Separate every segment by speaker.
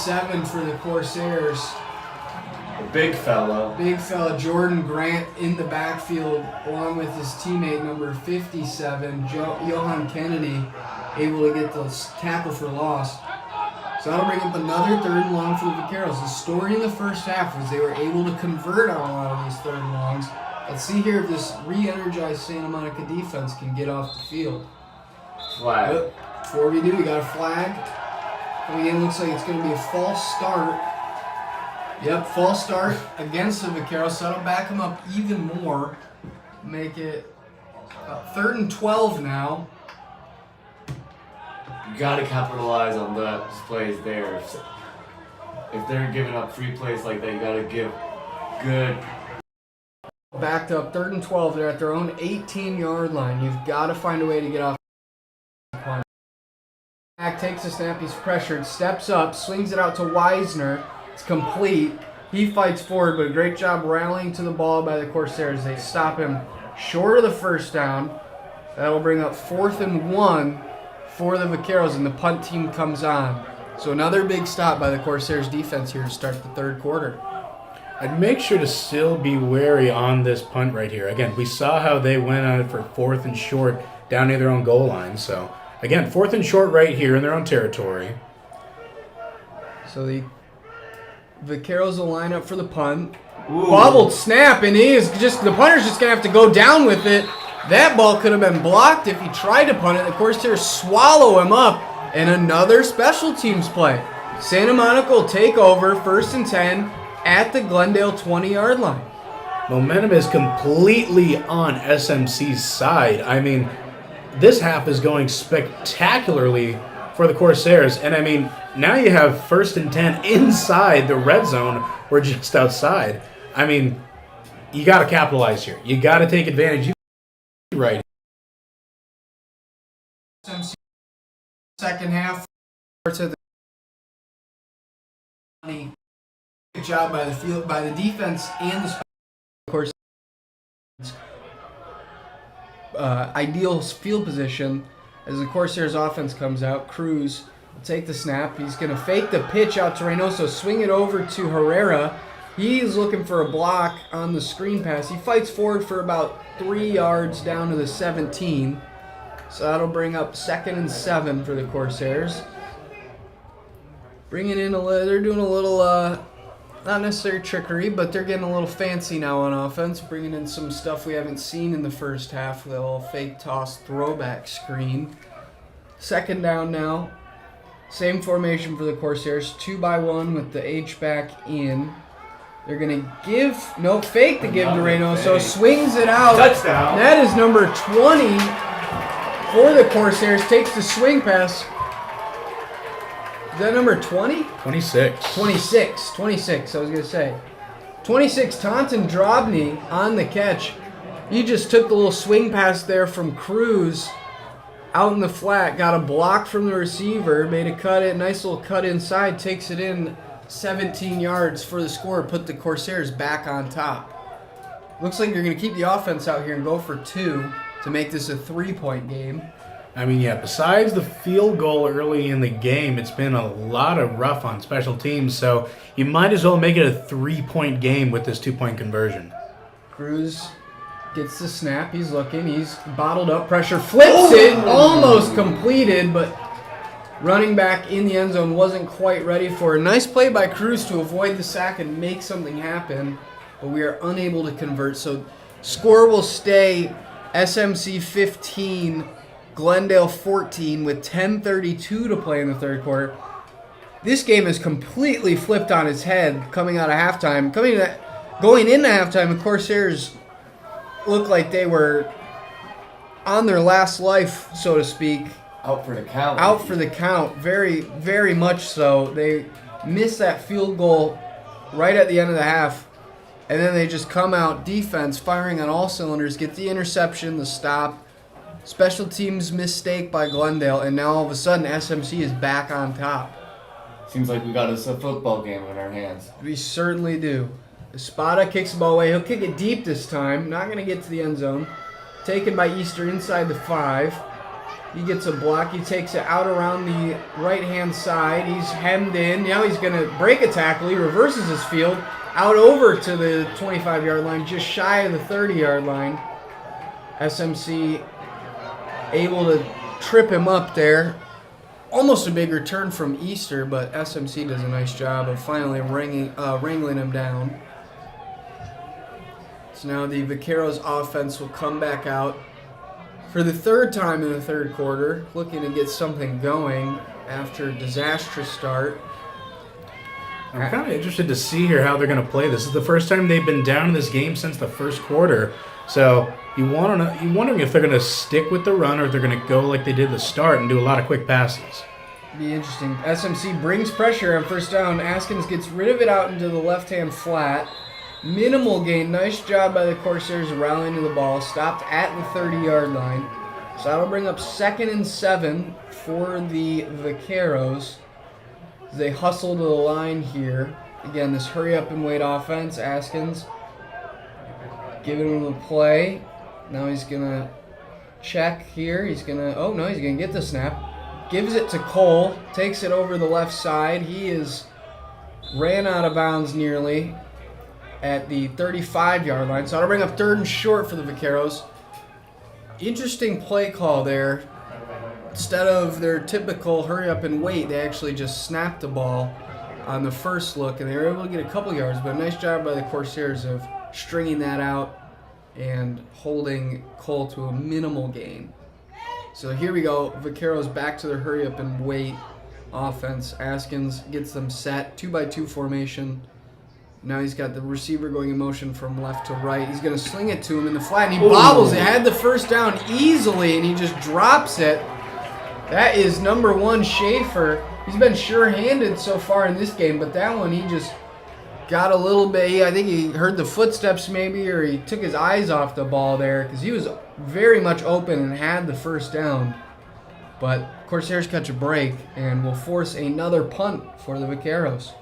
Speaker 1: 7 for the Corsairs.
Speaker 2: The big fella.
Speaker 1: Big fella Jordan Grant in the backfield along with his teammate number 57, Johan Kennedy, able to get the tackle for loss. So that'll bring up another 3rd and long for the Vaqueros. The story in the first half was they were able to convert on a lot of these 3rd and longs. Let's see here if this re-energized Santa Monica defense can get off the field.
Speaker 2: Flag.
Speaker 1: But before we do, we got a flag. Coming in, looks like it's going to be a false start. Yep, false start against the Vaqueros. So that'll back them up even more. Make it 3rd and 12 now.
Speaker 2: You got to capitalize on the plays there. If they're giving up free plays like that, you got to give good.
Speaker 1: Backed up 3rd and 12. They're at their own 18-yard line. You've got to find a way to get off. Back takes a snap. He's pressured. Steps up. Swings it out to Wisner. It's complete. He fights forward, but a great job rallying to the ball by the Corsairs. They stop him short of the first down. That'll bring up 4th and 1 for the Vaqueros, and the punt team comes on. So another big stop by the Corsairs defense here to start the 3rd quarter.
Speaker 3: I'd make sure to still be wary on this punt right here. Again, we saw how they went on it for 4th and short down near their own goal line. So, again, 4th and short right here in their own territory.
Speaker 1: So the Vaqueros will line up for the punt. Ooh. Bobbled snap, and the punter's just going to have to go down with it. That ball could have been blocked if he tried to punt it. The Corsairs swallow him up, and another special teams play. Santa Monica will take over 1st and 10 at the Glendale 20-yard line.
Speaker 3: Momentum is completely on SMC's side. I mean, this half is going spectacularly for the Corsairs. And I mean, now you have 1st and 10 inside the red zone or just outside. I mean, you got to capitalize here. You got to take advantage. Right.
Speaker 1: Second half. Good job by the defense and the of course. Ideal field position as the Corsairs offense comes out. Cruz will take the snap. He's going to fake the pitch out to Reynoso, swing it over to Herrera. He's looking for a block on the screen pass. He fights forward for about 3 yards down to the 17. So that'll bring up 2nd and 7 for the Corsairs. Bringing in they're doing a little, not necessarily trickery, but they're getting a little fancy now on offense. Bringing in some stuff we haven't seen in the first half with a little fake toss throwback screen. 2nd down now. Same formation for the Corsairs. 2-by-1 with the H-back in. They're going to fake to give to Reynoso. Swings it out.
Speaker 2: Touchdown.
Speaker 1: That is number 20 for the Corsairs. Takes the swing pass. Is that number 20?
Speaker 3: 26.
Speaker 1: 26, I was going to say. 26, Taunton Drobny on the catch. He just took the little swing pass there from Cruz out in the flat. Got a block from the receiver. Made a cut, nice little cut inside. Takes it in 17 yards for the score. Put the Corsairs back on top. Looks like you're going to keep the offense out here and go for 2 to make this a 3-point game.
Speaker 3: I mean, yeah, besides the field goal early in the game, it's been a lot of rough on special teams, so you might as well make it a 3-point game with this 2-point conversion.
Speaker 1: Cruz gets the snap. He's looking. He's bottled up. Pressure. Flips it. Almost completed, but running back in the end zone wasn't quite ready for it. Nice play by Cruz to avoid the sack and make something happen, but we are unable to convert. So score will stay SMC 15, Glendale 14 with 10:32 to play in the 3rd quarter. This game is completely flipped on its head coming out of halftime. Going into halftime, the Corsairs looked like they were on their last life, so to speak.
Speaker 2: Out for the count.
Speaker 1: Out for the count, very, very much so. They missed that field goal right at the end of the half, and then they just come out, defense, firing on all cylinders, get the interception, the stop, special teams mistake by Glendale, and now all of a sudden SMC is back on top.
Speaker 2: Seems like we got us a football game in our hands.
Speaker 1: We certainly do. Espada kicks the ball away. He'll kick it deep this time. Not going to get to the end zone. Taken by Easter inside the 5. He gets a block. He takes it out around the right-hand side. He's hemmed in. Now he's going to break a tackle. He reverses his field out over to the 25-yard line, just shy of the 30-yard line. SMC able to trip him up there. Almost a big return from Easter, but SMC does a nice job of finally wrangling him down. So now the Vaqueros offense will come back out for the third time in the third quarter, looking to get something going after a disastrous start.
Speaker 3: I'm kind of interested to see here how they're going to play this. This is the first time they've been down in this game since the first quarter. So you're wondering if they're going to stick with the run or if they're going to go like they did at the start and do a lot of quick passes.
Speaker 1: Be interesting. SMC brings pressure on first down. Askins gets rid of it out into the left-hand flat. Minimal gain. Nice job by the Corsairs rallying to the ball. Stopped at the 30-yard line. So that'll bring up 2nd and 7 for the Vaqueros. They hustle to the line here. Again, this hurry-up-and-wait offense. Askins giving him the play. Now he's going to check here. He's going to get the snap. Gives it to Cole. Takes it over the left side. He ran out of bounds nearly at the 35-yard line. So that'll bring up 3rd and short for the Vaqueros. Interesting play call there. Instead of their typical hurry up and wait, they actually just snapped the ball on the first look, and they were able to get a couple yards, but a nice job by the Corsairs of stringing that out and holding Cole to a minimal gain. So here we go. Vaqueros back to their hurry up and wait offense. Askins gets them set. 2-by-2 formation. Now he's got the receiver going in motion from left to right. He's going to sling it to him in the flat, and he bobbles it. Had the first down easily, and he just drops it. That is number 1, Schaefer. He's been sure-handed so far in this game, but that one he just got a little bit. I think he heard the footsteps maybe, or he took his eyes off the ball there because he was very much open and had the first down. But Corsairs catch a break and will force another punt for the Vaqueros.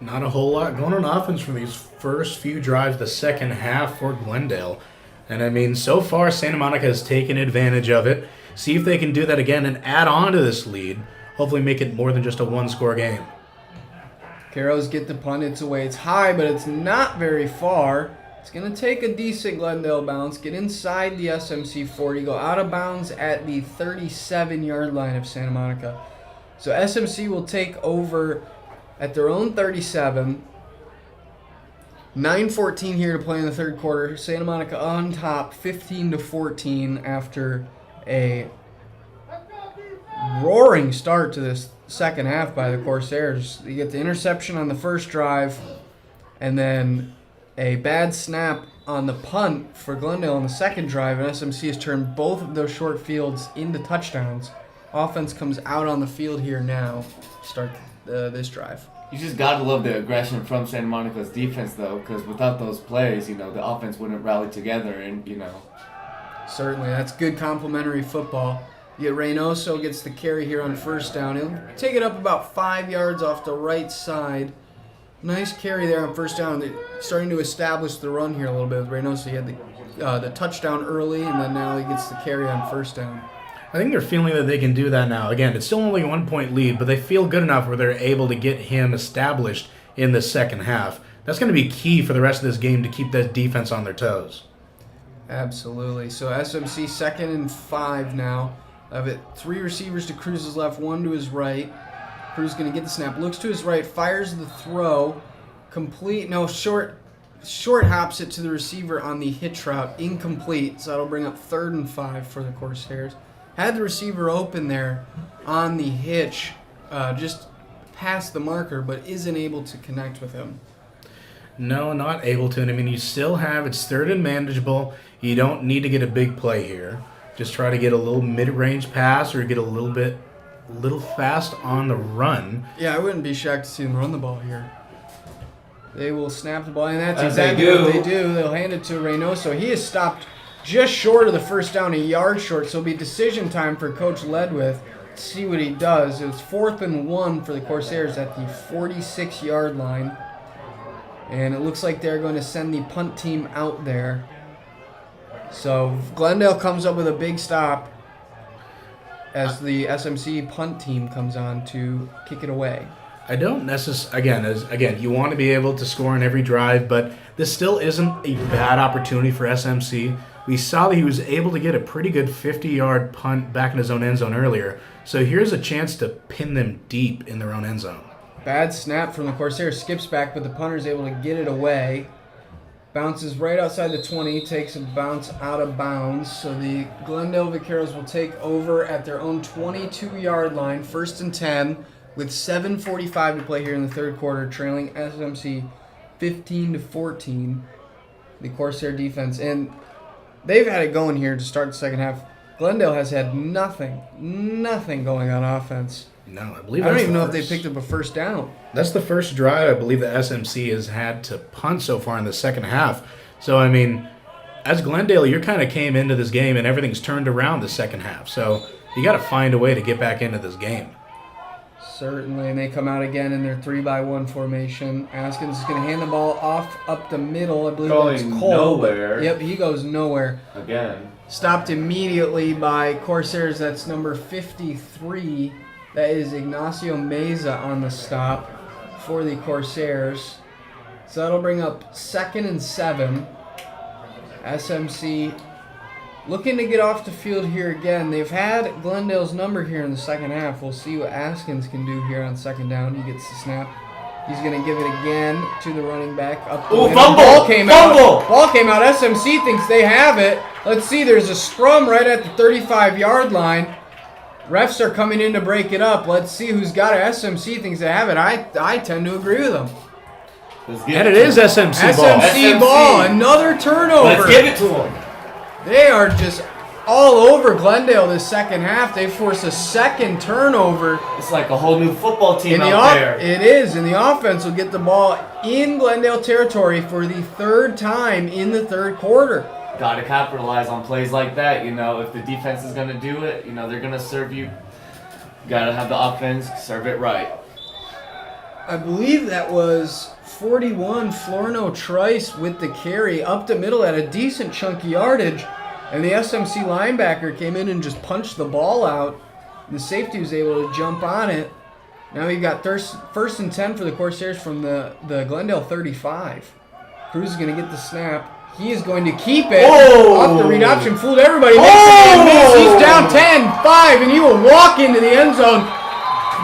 Speaker 3: Not a whole lot going on offense for these first few drives, the second half for Glendale. And I mean, so far, Santa Monica has taken advantage of it. See if they can do that again and add on to this lead. Hopefully make it more than just a one-score game.
Speaker 1: Vaqueros get the punt. It's away. It's high, but it's not very far. It's going to take a decent Glendale bounce, get inside the SMC 40, go out of bounds at the 37-yard line of Santa Monica. So SMC will take over at their own 37. 9:14 here to play in the third quarter. Santa Monica on top, 15-14 after a roaring start to this second half by the Corsairs. You get the interception on the first drive, and then a bad snap on the punt for Glendale on the second drive, and SMC has turned both of those short fields into touchdowns. Offense comes out on the field here now to start this drive.
Speaker 2: You just gotta love the aggression from Santa Monica's defense, though, because without those plays, the offense wouldn't rally together, and
Speaker 1: Certainly, that's good complementary football. Yet Reynoso gets the carry here on first down. He'll take it up about 5 yards off the right side. Nice carry there on first down. They're starting to establish the run here a little bit with Reynoso. He had the touchdown early, and then now he gets the carry on first down.
Speaker 3: I think they're feeling that they can do that now. Again, it's still only a 1-point lead, but they feel good enough where they're able to get him established in the second half. That's going to be key for the rest of this game to keep that defense on their toes.
Speaker 1: Absolutely. So SMC 2nd and 5 now. Of it, 3 receivers to Cruz's left, 1 to his right. Cruz going to get the snap, looks to his right, fires the throw, short hops it to the receiver on the hitch route, incomplete. So that'll bring up 3rd and 5 for the Corsairs. Had the receiver open there on the hitch, just past the marker, but isn't able to connect with him.
Speaker 3: No, not able to. And I mean, you still have, it's 3rd and manageable. You don't need to get a big play here. Just try to get a little mid-range pass or get a little fast on the run.
Speaker 1: Yeah, I wouldn't be shocked to see them run the ball here. They will snap the ball, and that's exactly what they do. They'll hand it to Reynoso. He is stopped just short of the first down, a yard short, so it'll be decision time for Coach Ledwith to see what he does. It was 4th and 1 for the Corsairs at the 46-yard line, and it looks like they're going to send the punt team out there. So Glendale comes up with a big stop. as the SMC punt team comes on to kick it away.
Speaker 3: I don't necessarily, again, you want to be able to score on every drive, but this still isn't a bad opportunity for SMC. We saw that he was able to get a pretty good 50-yard punt back in his own end zone earlier. So here's a chance to pin them deep in their own end zone.
Speaker 1: Bad snap from the Corsairs, skips back, but the punter's able to get it away. Bounces right outside the 20, takes a bounce out of bounds. So the Glendale Vaqueros will take over at their own 22-yard line, 1st and 10, with 7:45 to play here in the third quarter, trailing SMC 15-14. The Corsair defense, and they've had it going here to start the second half. Glendale has had nothing going on offense.
Speaker 3: No, I believe
Speaker 1: I don't even know if they picked up a first down.
Speaker 3: That's the first drive I believe that SMC has had to punt so far in the second half. So, I mean, as Glendale, you kind of came into this game and everything's turned around the second half. So, you got to find a way to get back into this game.
Speaker 1: Certainly, and they come out again in their 3-by-1 formation. Askins is going to hand the ball off up the middle. I believe it's Cole.
Speaker 2: Nowhere.
Speaker 1: Yep, he goes nowhere.
Speaker 2: Again.
Speaker 1: Stopped immediately by Corsairs. That's number 53. That is Ignacio Meza on the stop for the Corsairs. So that'll bring up 2nd and 7. SMC looking to get off the field here again. They've had Glendale's number here in the second half. We'll see what Askins can do here on 2nd down. He gets the snap. He's going to give it again to the running back. Up the middle.
Speaker 2: Fumble!
Speaker 1: Ball came out.
Speaker 2: Fumble!
Speaker 1: Ball came out. SMC thinks they have it. Let's see. There's a scrum right at the 35-yard line. Refs are coming in to break it up. Let's see who's got it. SMC thinks they have it. I tend to agree with them.
Speaker 3: And it is SMC ball.
Speaker 1: SMC ball. Another turnover.
Speaker 2: Let's give it to them.
Speaker 1: They are just all over Glendale this second half. They force a second turnover.
Speaker 2: It's like a whole new football team out there.
Speaker 1: It is, and the offense will get the ball in Glendale territory for the 3rd time in the third quarter.
Speaker 2: Got to capitalize on plays like that. You know, if the defense is going to do it, you know, they're going to serve you. Got to have the offense serve it right.
Speaker 1: I believe that was 41, Florno Trice with the carry up the middle at a decent chunky yardage. And the SMC linebacker came in and just punched the ball out. The safety was able to jump on it. Now we've got 1st and 10 for the Corsairs from the Glendale 35. Cruz is going to get the snap. He is going to keep it off the read option. Fooled everybody. Makes a miss. He's down 10-5, and he will walk into the end zone.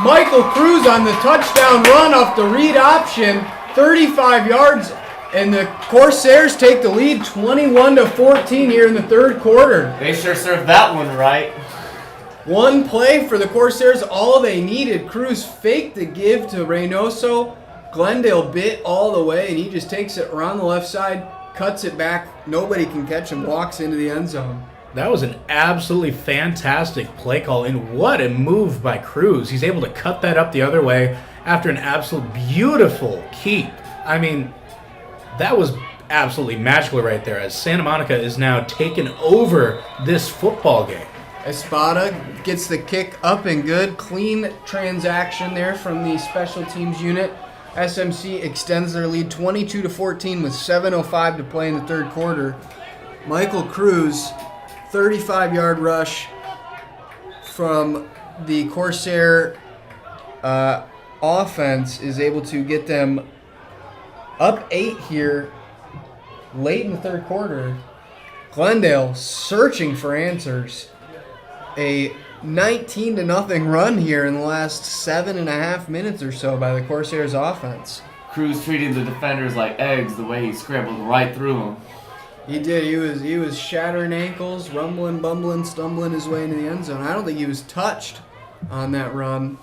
Speaker 1: Michael Cruz on the touchdown run off the read option. 35 yards, and the Corsairs take the lead 21-14 here in the third quarter.
Speaker 2: They sure served that one right.
Speaker 1: One play for the Corsairs, all they needed. Cruz faked the give to Reynoso. Glendale bit all the way, and he just takes it around the left side, cuts it back. Nobody can catch him, walks into the end zone.
Speaker 3: That was an absolutely fantastic play call, and what a move by Cruz. He's able to cut that up the other way after an absolute beautiful keep. I mean, that was absolutely magical right there, as Santa Monica is now taking over this football game.
Speaker 1: Espada gets the kick up and good. Clean transaction there from the special teams unit. SMC extends their lead 22-14 with 7:05 to play in the third quarter. Michael Cruz, 35-yard rush from the Corsair offense, is able to get them up 8 here late in the third quarter. Glendale searching for answers. A 19-0 run here in the last 7.5 minutes or so by the Corsairs offense.
Speaker 2: Cruz treating the defenders like eggs the way he scrambled right through them.
Speaker 1: He did. He was shattering ankles, rumbling, bumbling, stumbling his way into the end zone. I don't think he was touched on that run.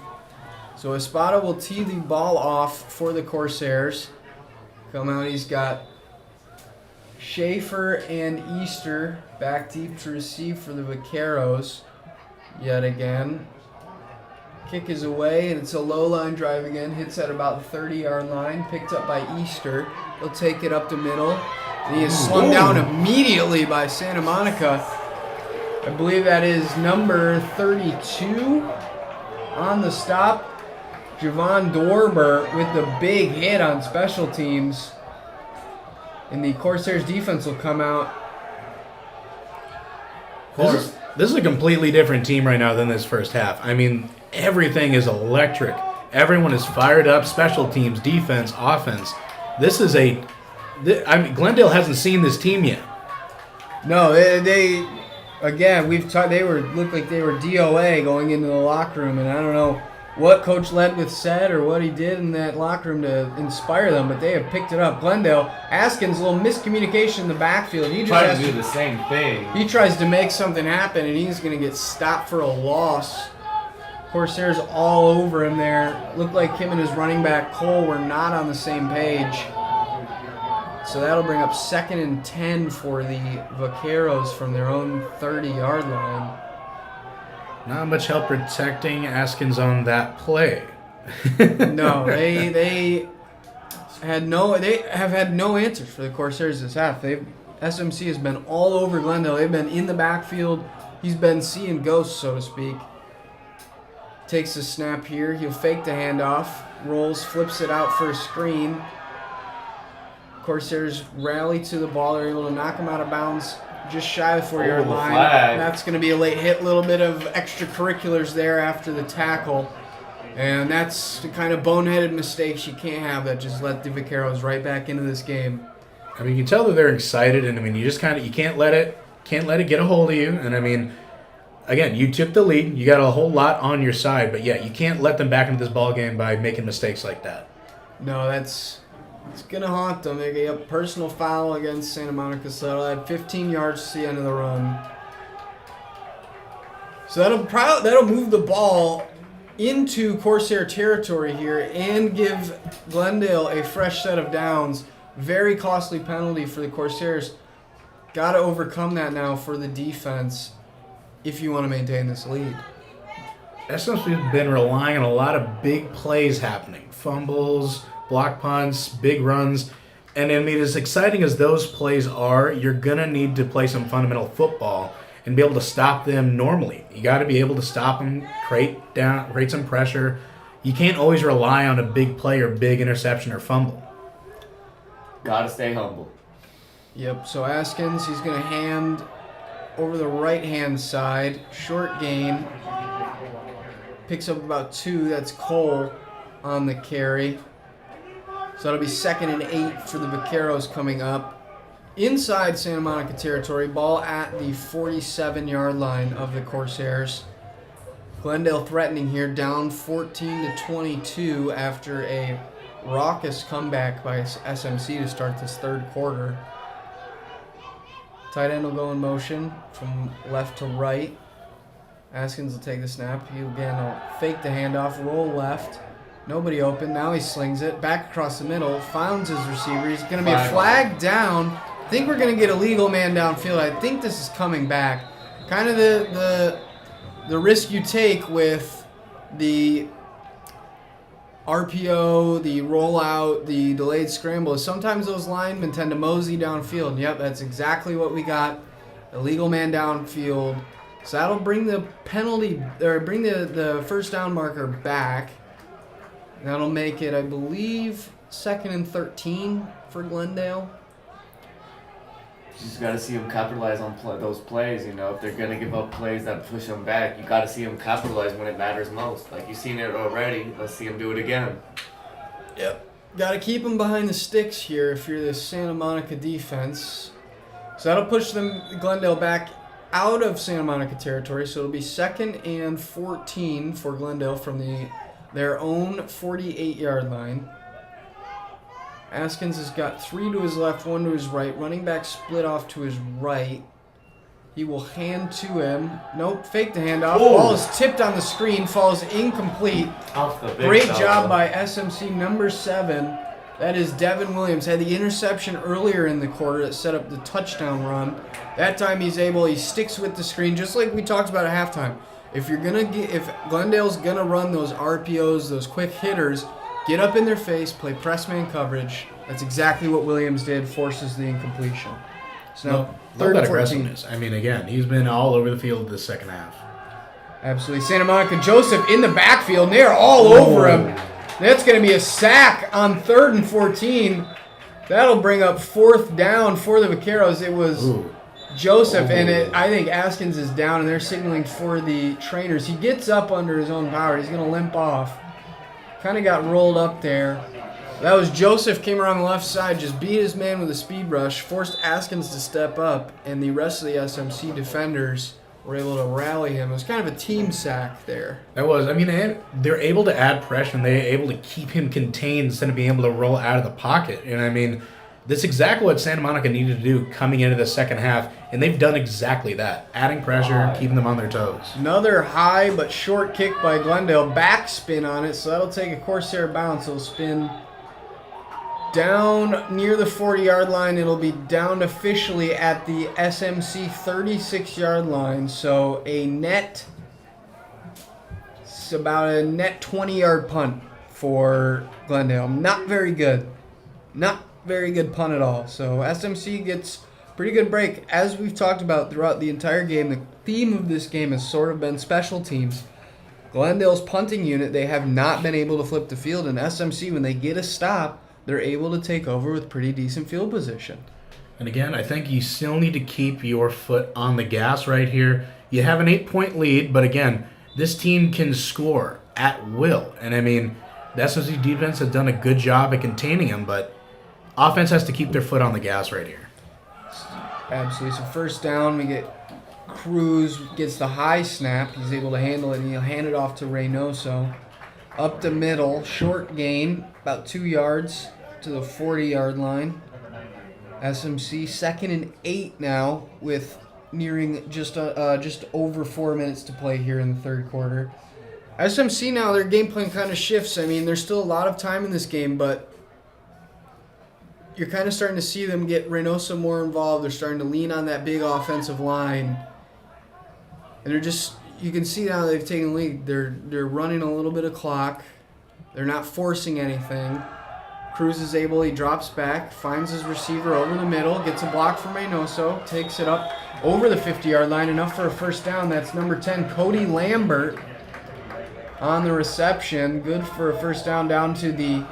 Speaker 1: So Espada will tee the ball off for the Corsairs. Come out, he's got Schaefer and Easter back deep to receive for the Vaqueros. Yet again. Kick is away, and it's a low line drive again. Hits at about the 30-yard line. Picked up by Easter. He'll take it up the middle. And he is slung down immediately by Santa Monica. I believe that is number 32 on the stop. Javon Dorber with the big hit on special teams. And the Corsairs defense will come out.
Speaker 3: This is a completely different team right now than this first half. I mean, everything is electric. Everyone is fired up. Special teams, defense, offense. This is Glendale hasn't seen this team yet.
Speaker 1: No, they again, they looked like they were DOA going into the locker room, and I don't know what Coach Ledwith said or what he did in that locker room to inspire them, but they have picked it up. Glendale, Askins, a little miscommunication in the backfield. He just
Speaker 2: tries to do the same thing.
Speaker 1: He tries to make something happen, and he's going to get stopped for a loss. Corsairs all over him there. Looked like him and his running back, Cole, were not on the same page. So that'll bring up 2nd and 10 for the Vaqueros from their own 30-yard line.
Speaker 3: Not much help protecting Askins on that play.
Speaker 1: No, they have had no answers for the Corsairs this half. SMC has been all over Glendale. They've been in the backfield. He's been seeing ghosts, so to speak. Takes a snap here. He'll fake the handoff. Rolls, flips it out for a screen. Corsairs rally to the ball. They're able to knock him out of bounds just shy of the 4-yard line.
Speaker 2: Flag.
Speaker 1: That's going to be a late hit. A little bit of extracurriculars there after the tackle. And that's the kind of boneheaded mistakes you can't have that just let the Vaqueros right back into this game.
Speaker 3: I mean, you can tell that they're excited, and I mean, you can't let it get a hold of you. And I mean, again, you took the lead. You got a whole lot on your side, but yeah, you can't let them back into this ball game by making mistakes like that.
Speaker 1: No, it's going to haunt them. They get a personal foul against Santa Monica, so that'll add 15 yards to the end of the run. So that'll move the ball into Corsair territory here and give Glendale a fresh set of downs. Very costly penalty for the Corsairs. Got to overcome that now for the defense if you want to maintain this lead.
Speaker 3: SMC's been relying on a lot of big plays happening. Fumbles, block punts, big runs. And I mean, as exciting as those plays are, you're going to need to play some fundamental football and be able to stop them normally. You got to be able to stop them, create some pressure. You can't always rely on a big play or big interception or fumble.
Speaker 2: Got to stay humble.
Speaker 1: Yep, so Askins, he's going to hand over the right-hand side. Short gain. Picks up about 2. That's Cole on the carry. So that'll be 2nd and 8 for the Vaqueros coming up. Inside Santa Monica territory, ball at the 47-yard line of the Corsairs. Glendale threatening here, down 14-22 after a raucous comeback by SMC to start this third quarter. Tight end will go in motion from left to right. Askins will take the snap. He again will fake the handoff, roll left. Nobody open. Now he slings it back across the middle. Finds his receiver. He's going to be a flag down. I think we're going to get a legal man downfield. I think this is coming back. Kind of the risk you take with the RPO, the rollout, the delayed scramble is sometimes those linemen tend to mosey downfield. And yep, that's exactly what we got. Illegal man downfield. So that'll bring the penalty, or bring the first down marker back. That'll make it, I believe, 2nd and 13 for Glendale.
Speaker 2: You just got to see them capitalize on those plays, you know. If they're going to give up plays that push them back, you got to see them capitalize when it matters most. Like, you've seen it already. Let's see them do it again.
Speaker 1: Yep. Got to keep them behind the sticks here if you're the Santa Monica defense. So that'll push Glendale back out of Santa Monica territory. So it'll be 2nd and 14 for Glendale from their own 48-yard line. Askins has got 3 to his left, 1 to his right. Running back split off to his right. He will hand to him. Nope, fake the handoff. Ball is tipped on the screen, falls incomplete. Great job by SMC number 7. That is Devin Williams. Had the interception earlier in the quarter that set up the touchdown run. That time he sticks with the screen, just like we talked about at halftime. If Glendale's gonna run those RPOs, those quick hitters, get up in their face, play press man coverage. That's exactly what Williams did, forces the incompletion. So now, third and 14.
Speaker 3: Aggressiveness. I mean, again, he's been all over the field this second half.
Speaker 1: Absolutely. Santa Monica Joseph in the backfield, and they're all over him. That's going to be a sack on 3rd and 14. That'll bring up 4th down for the Vaqueros. It was Joseph, and I think Askins is down, and they're signaling for the trainers. He gets up under his own power. He's going to limp off. Kind of got rolled up there. That was Joseph, came around the left side, just beat his man with a speed rush, forced Askins to step up, and the rest of the SMC defenders were able to rally him. It was kind of a team sack there.
Speaker 3: That was, I mean, they're able to add pressure, and they're able to keep him contained instead of being able to roll out of the pocket. And I mean, that's exactly what Santa Monica needed to do coming into the second half, and they've done exactly that, adding pressure, keeping them on their toes.
Speaker 1: Another high but short kick by Glendale, backspin on it, so that'll take a Corsair bounce. It'll spin down near the 40-yard line. It'll be down officially at the SMC 36-yard line, so it's about a net 20-yard punt for Glendale. Not very good. Not very good punt at all. So SMC gets pretty good break. As we've talked about throughout the entire game, the theme of this game has sort of been special teams. Glendale's punting unit, they have not been able to flip the field, and SMC, when they get a stop, they're able to take over with pretty decent field position.
Speaker 3: And again, I think you still need to keep your foot on the gas right here. You have an 8-point lead, but again, this team can score at will. And I mean, the SMC defense has done a good job at containing them, but offense has to keep their foot on the gas right here.
Speaker 1: Absolutely. So first down, we get Cruz gets the high snap. He's able to handle it, and he'll hand it off to Reynoso. Up the middle, short gain, about 2 yards to the 40-yard line. SMC 2nd and 8 now, with nearing just over 4 minutes to play here in the third quarter. SMC now, their game plan kind of shifts. I mean, there's still a lot of time in this game, but you're kind of starting to see them get Reynoso more involved. They're starting to lean on that big offensive line. And they're just, you can see now they've taken the lead. They're running a little bit of clock. They're not forcing anything. Cruz is able, he drops back, finds his receiver over the middle, gets a block from Reynoso, takes it up over the 50-yard line, enough for a first down. That's number 10, Cody Lambert, on the reception. Good for a first down to the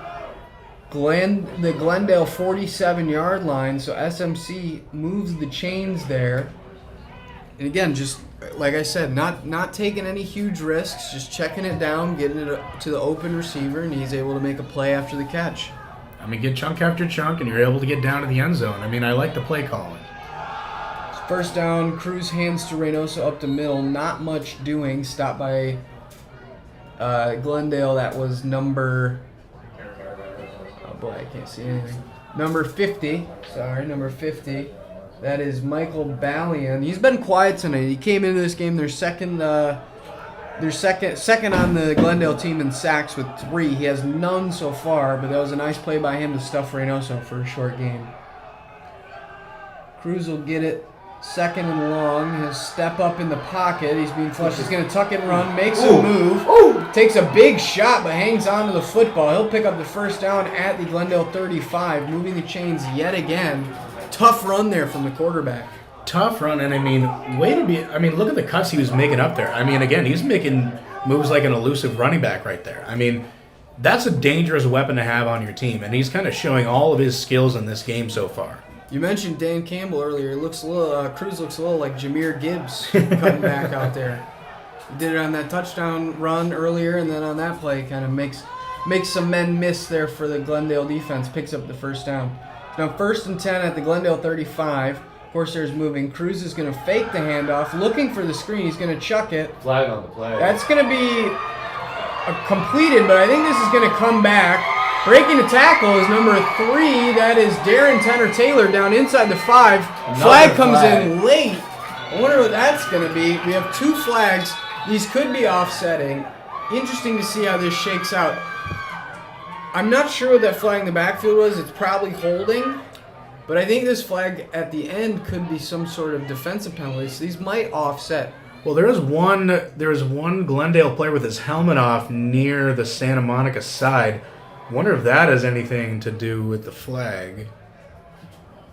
Speaker 1: Glendale 47-yard line. So SMC moves the chains there. And again, just like I said, not taking any huge risks, just checking it down, getting it to the open receiver, and he's able to make a play after the catch.
Speaker 3: I mean, get chunk after chunk, and you're able to get down to the end zone. I mean, I like the play calling.
Speaker 1: First down, Cruz hands to Reynoso up the middle. Not much doing. Stopped by Glendale. That was number... Oh, boy, I can't see anything. Number 50. Sorry, number 50. That is Michael Ballion. He's been quiet tonight. He came into this game. They're second on the Glendale team in sacks with 3. He has none so far, but that was a nice play by him to stuff Reynoso for a short game. Cruz will get it 2nd and long. He'll step up in the pocket. He's being flushed. He's going to tuck and run, makes a move, takes a big shot, but hangs on to the football. He'll pick up the first down at the Glendale 35, moving the chains yet again. Tough run there from the quarterback.
Speaker 3: Tough run, and I mean, look at the cuts he was making up there. I mean, again, he's making moves like an elusive running back right there. I mean, that's a dangerous weapon to have on your team, and he's kind of showing all of his skills in this game so far.
Speaker 1: You mentioned Dan Campbell earlier. Cruz looks a little like Jahmyr Gibbs cutting back out there. He did it on that touchdown run earlier, and then on that play kind of makes some men miss there for the Glendale defense, picks up the first down. Now 1st and 10 at the Glendale 35. Corsairs moving. Cruz is going to fake the handoff, looking for the screen. He's going to chuck it.
Speaker 2: Flag on the play.
Speaker 1: That's going to be completed, but I think this is going to come back. Breaking the tackle is number 3. That is Darren Tenor-Taylor down inside the 5. Flag comes in late. I wonder what that's going to be. We have 2 flags. These could be offsetting. Interesting to see how this shakes out. I'm not sure what that flag in the backfield was. It's probably holding. But I think this flag at the end could be some sort of defensive penalty. So these might offset.
Speaker 3: Well, there is one Glendale player with his helmet off near the Santa Monica side. Wonder if that has anything to do with the flag.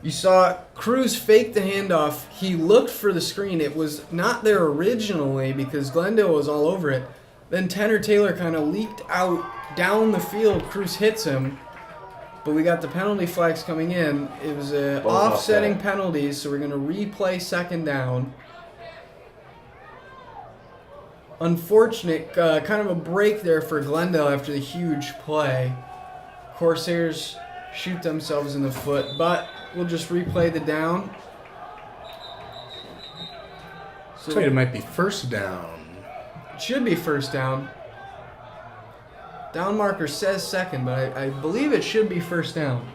Speaker 1: You saw Cruz fake the handoff. He looked for the screen. It was not there originally because Glendale was all over it. Then Tenor-Taylor kind of leaked out down the field. Cruz hits him. But we got the penalty flags coming in. It was a
Speaker 2: Both
Speaker 1: offsetting
Speaker 2: offset.
Speaker 1: penalties, so we're going to replay second down. Unfortunate, kind of a break there for Glendale after the huge play. Corsairs shoot themselves in the foot, but we'll just replay the down. So
Speaker 3: So it might be first down.
Speaker 1: it should be first down. Down marker says second, but I believe it should be first down.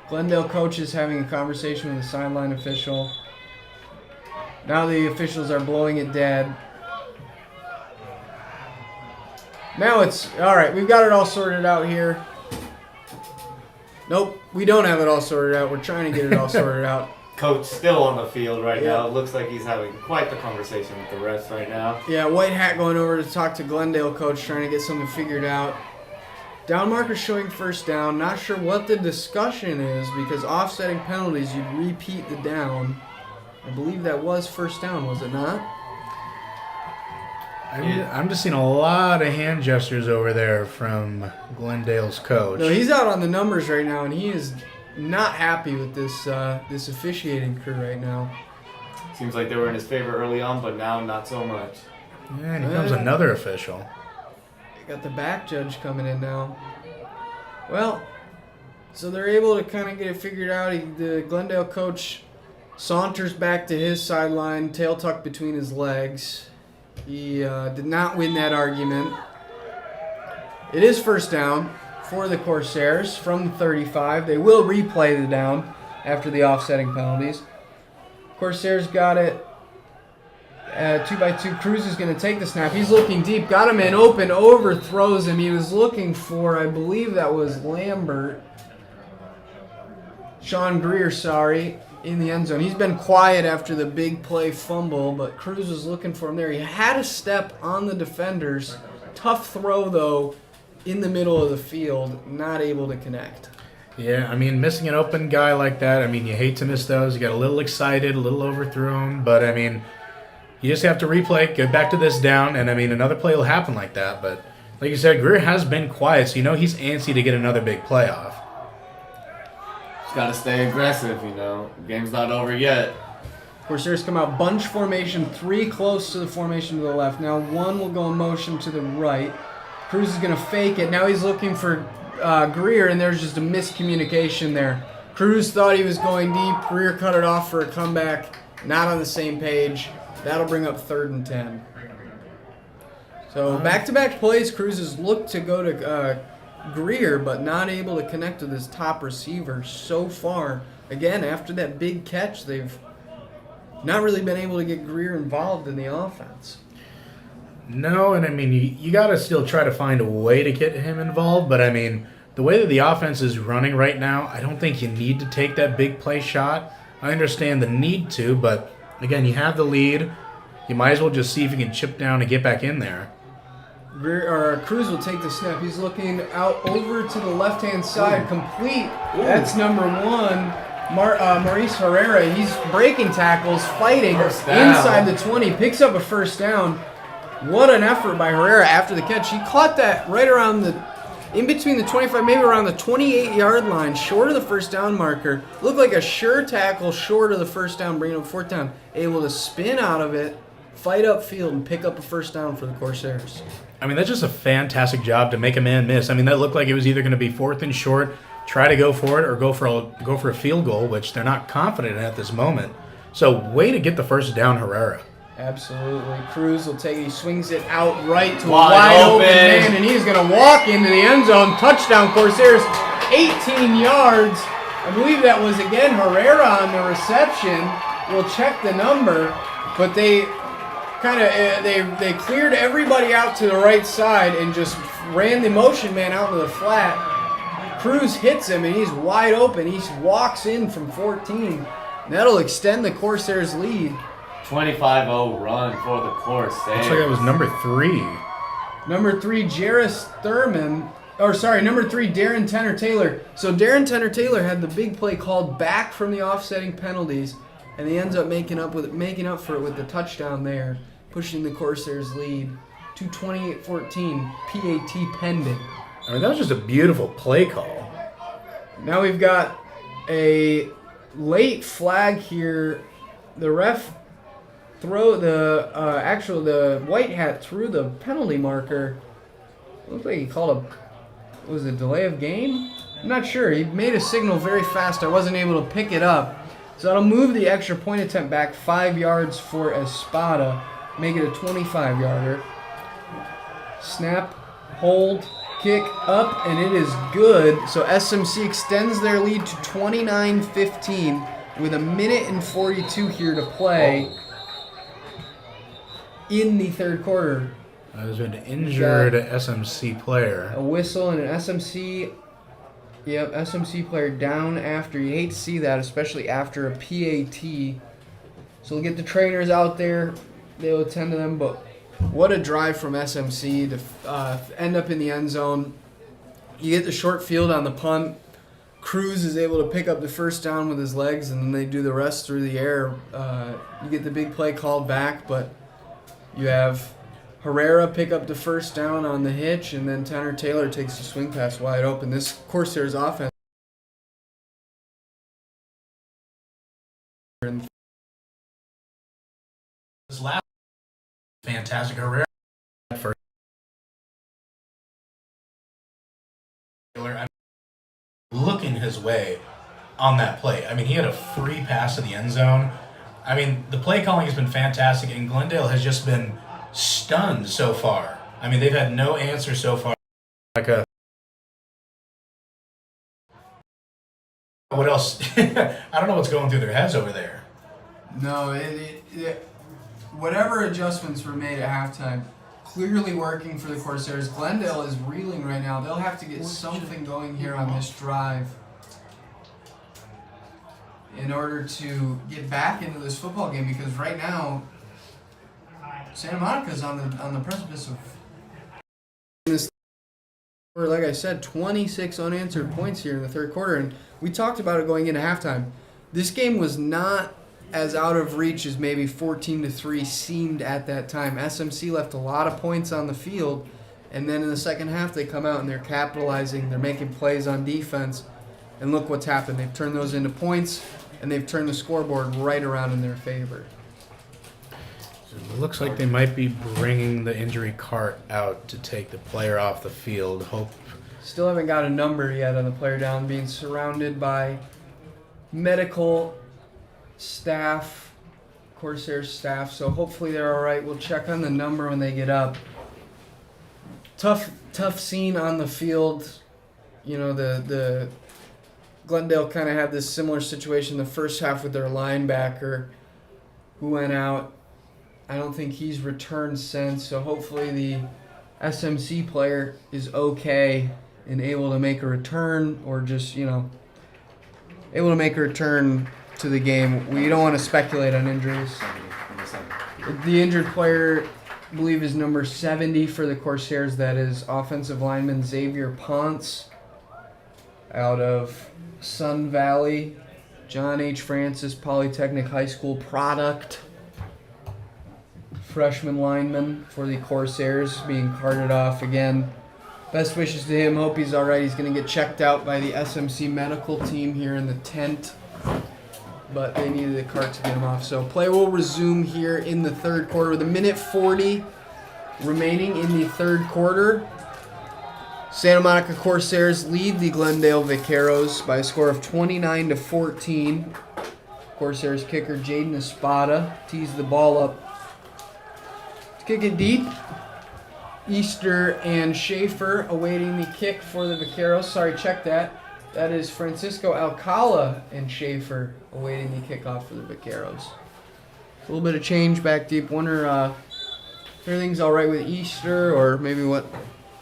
Speaker 1: Glendale coach is having a conversation with the sideline official. Now the officials are blowing it dead. Now it's all right. We've got it all sorted out here. Nope, we don't have it all sorted out. We're trying to get it all sorted out.
Speaker 2: Coach still on the field right
Speaker 1: Yeah.
Speaker 2: now. It looks like he's having quite the conversation with the refs right now.
Speaker 1: Yeah, white hat going over to talk to Glendale coach, trying to get something figured out. Down marker showing first down. Not sure what the discussion is because offsetting penalties, you'd repeat the down. I believe that was first down, was it not?
Speaker 3: I'm just seeing a lot of hand gestures over there from Glendale's coach.
Speaker 1: No, he's out on the numbers right now, and he is not happy with this this officiating crew right now.
Speaker 2: Seems like they were in his favor early on, but now not so much.
Speaker 3: Yeah, and here comes another official.
Speaker 1: Got the back judge coming in now. Well, so they're able to kind of get it figured out. The Glendale coach saunters back to his sideline, tail tucked between his legs. He did not win that argument. It is first down for the Corsairs from 35. They will replay the down after the offsetting penalties. Corsairs got it. 2x2. Cruz is going to take the snap. He's looking deep. Got him in open. Overthrows him. He was looking for, I believe that was Lambert. Sean Greer, sorry, in the end zone. He's been quiet after the big play fumble, but Cruz was looking for him there. He had a step on the defenders. Tough throw, though, in the middle of the field. Not able to connect.
Speaker 3: Yeah, I mean, missing an open guy like that, I mean, you hate to miss those. You got a little excited, a little overthrown, but, I mean, you just have to replay, get back to this down, and, I mean, another play will happen like that. But, like you said, Greer has been quiet, so you know he's antsy to get another big playoff.
Speaker 2: Just gotta stay aggressive, you know. Game's not over yet.
Speaker 1: Corsairs come out bunch formation, 3 close to the formation to the left. Now 1 will go in motion to the right. Cruz is going to fake it. Now he's looking for Greer, and there's just a miscommunication there. Cruz thought he was going deep. Greer cut it off for a comeback. Not on the same page. That'll bring up 3rd and 10. So back-to-back plays, Cruz has looked to go to Greer, but not able to connect with his top receiver so far. Again, after that big catch, they've not really been able to get Greer involved in the offense.
Speaker 3: No, and I mean, you got to still try to find a way to get him involved, but I mean, the way that the offense is running right now, I don't think you need to take that big play shot. I understand the need to, but again, you have the lead. You might as well just see if you can chip down and get back in there.
Speaker 1: Cruz will take the snap. He's looking out over to the left-hand side, complete. That's number 1. Maurice Herrera. He's breaking tackles, fighting
Speaker 2: First down.
Speaker 1: inside the 20, picks up a first down. What an effort by Herrera after the catch. He caught that right around in between the 25, maybe around the 28-yard line, short of the first down marker. Looked like a sure tackle short of the first down, bringing up 4th down. Able to spin out of it, fight upfield, and pick up a first down for the Corsairs.
Speaker 3: I mean, that's just a fantastic job to make a man miss. I mean, that looked like it was either going to be 4th and short, try to go for it, or go for a field goal, which they're not confident in at this moment. So, way to get the first down, Herrera.
Speaker 1: Absolutely. Cruz will take it. He swings it out right to a
Speaker 2: Wide
Speaker 1: wide open
Speaker 2: open.
Speaker 1: man, and he's going to walk into the end zone. Touchdown, Corsairs, 18 yards. I believe that was, again, Herrera on the reception. We'll check the number, but they kind of they cleared everybody out to the right side and just ran the motion man out to the flat. Cruz hits him, and he's wide open. He walks in from 14. That'll extend the Corsairs' lead.
Speaker 2: 25-0 run for the Corsairs.
Speaker 3: Looks like it was number 3.
Speaker 1: Number 3, Jarris Thurman. Number 3, Darren Tenor-Taylor. So Darren Tenor-Taylor had the big play called back from the offsetting penalties, and he ends up making up for it with the touchdown there, pushing the Corsairs' lead to 28-14. PAT pending.
Speaker 3: I mean, that was just a beautiful play call.
Speaker 1: Now we've got a late flag here. The ref the white hat threw the penalty marker. Looks like he called a delay of game? I'm not sure. He made a signal very fast. I wasn't able to pick it up. So that'll move the extra point attempt back 5 yards for Espada. Make it a 25-yarder. Snap, hold, kick up, and it is good. So SMC extends their lead to 29-15 with 1:42 here to play in the third quarter.
Speaker 3: There's an injured SMC player.
Speaker 1: A whistle and an SMC player down after. You hate to see that, especially after a PAT. So we'll get the trainers out there. They'll attend to them, but what a drive from SMC to end up in the end zone. You get the short field on the punt. Cruz is able to pick up the first down with his legs, and then they do the rest through the air. You get the big play called back, but you have Herrera pick up the first down on the hitch, and then Tanner Taylor takes the swing pass wide open. This Corsairs offense.
Speaker 3: This last fantastic Herrera for Taylor. Looking his way on that play. I mean, he had a free pass to the end zone. I mean, the play calling has been fantastic, and Glendale has just been stunned so far. I mean, they've had no answer so far. What else? I don't know what's going through their heads over there.
Speaker 1: No, whatever adjustments were made at halftime, clearly working for the Corsairs. Glendale is reeling right now. They'll have to get something going here on this drive in order to get back into this football game, because right now Santa Monica's on the precipice of this. Like I said, 26 unanswered points here in the third quarter, and we talked about it going into halftime. This game was not as out of reach as maybe 14-3 seemed at that time. SMC left a lot of points on the field, and then in the second half they come out and they're capitalizing, they're making plays on defense, and look what's happened. They've turned those into points, and they've turned the scoreboard right around in their favor.
Speaker 3: It looks like they might be bringing the injury cart out to take the player off the field.
Speaker 1: Still haven't got a number yet on the player down, being surrounded by medical staff, Corsairs staff, so hopefully they're all right. We'll check on the number when they get up. Tough scene on the field. You know, the Glendale kind of had this similar situation the first half with their linebacker who went out. I don't think he's returned since, so hopefully the SMC player is okay and able to make a return, or just, able to make a return to the game. We don't want to speculate on injuries. The injured player, I believe, is number 70 for the Corsairs. That is offensive lineman Xavier Ponce out of Sun Valley, John H. Francis Polytechnic High School product. Freshman lineman for the Corsairs, being carted off again. Best wishes to him. Hope he's all right. He's going to get checked out by the SMC medical team here in the tent, but they needed the cart to get him off. So play will resume here in the third quarter with 1:40 remaining in the third quarter. Santa Monica Corsairs lead the Glendale Vaqueros by a score of 29-14. Corsairs kicker Jaden Espada tees the ball up. Kick it deep. Easter and Schaefer awaiting the kick for the Vaqueros. Sorry, check that. That is Francisco Alcala and Schaefer awaiting the kickoff for the Vaqueros. A little bit of change back deep. Wonder if everything's all right with Easter, or maybe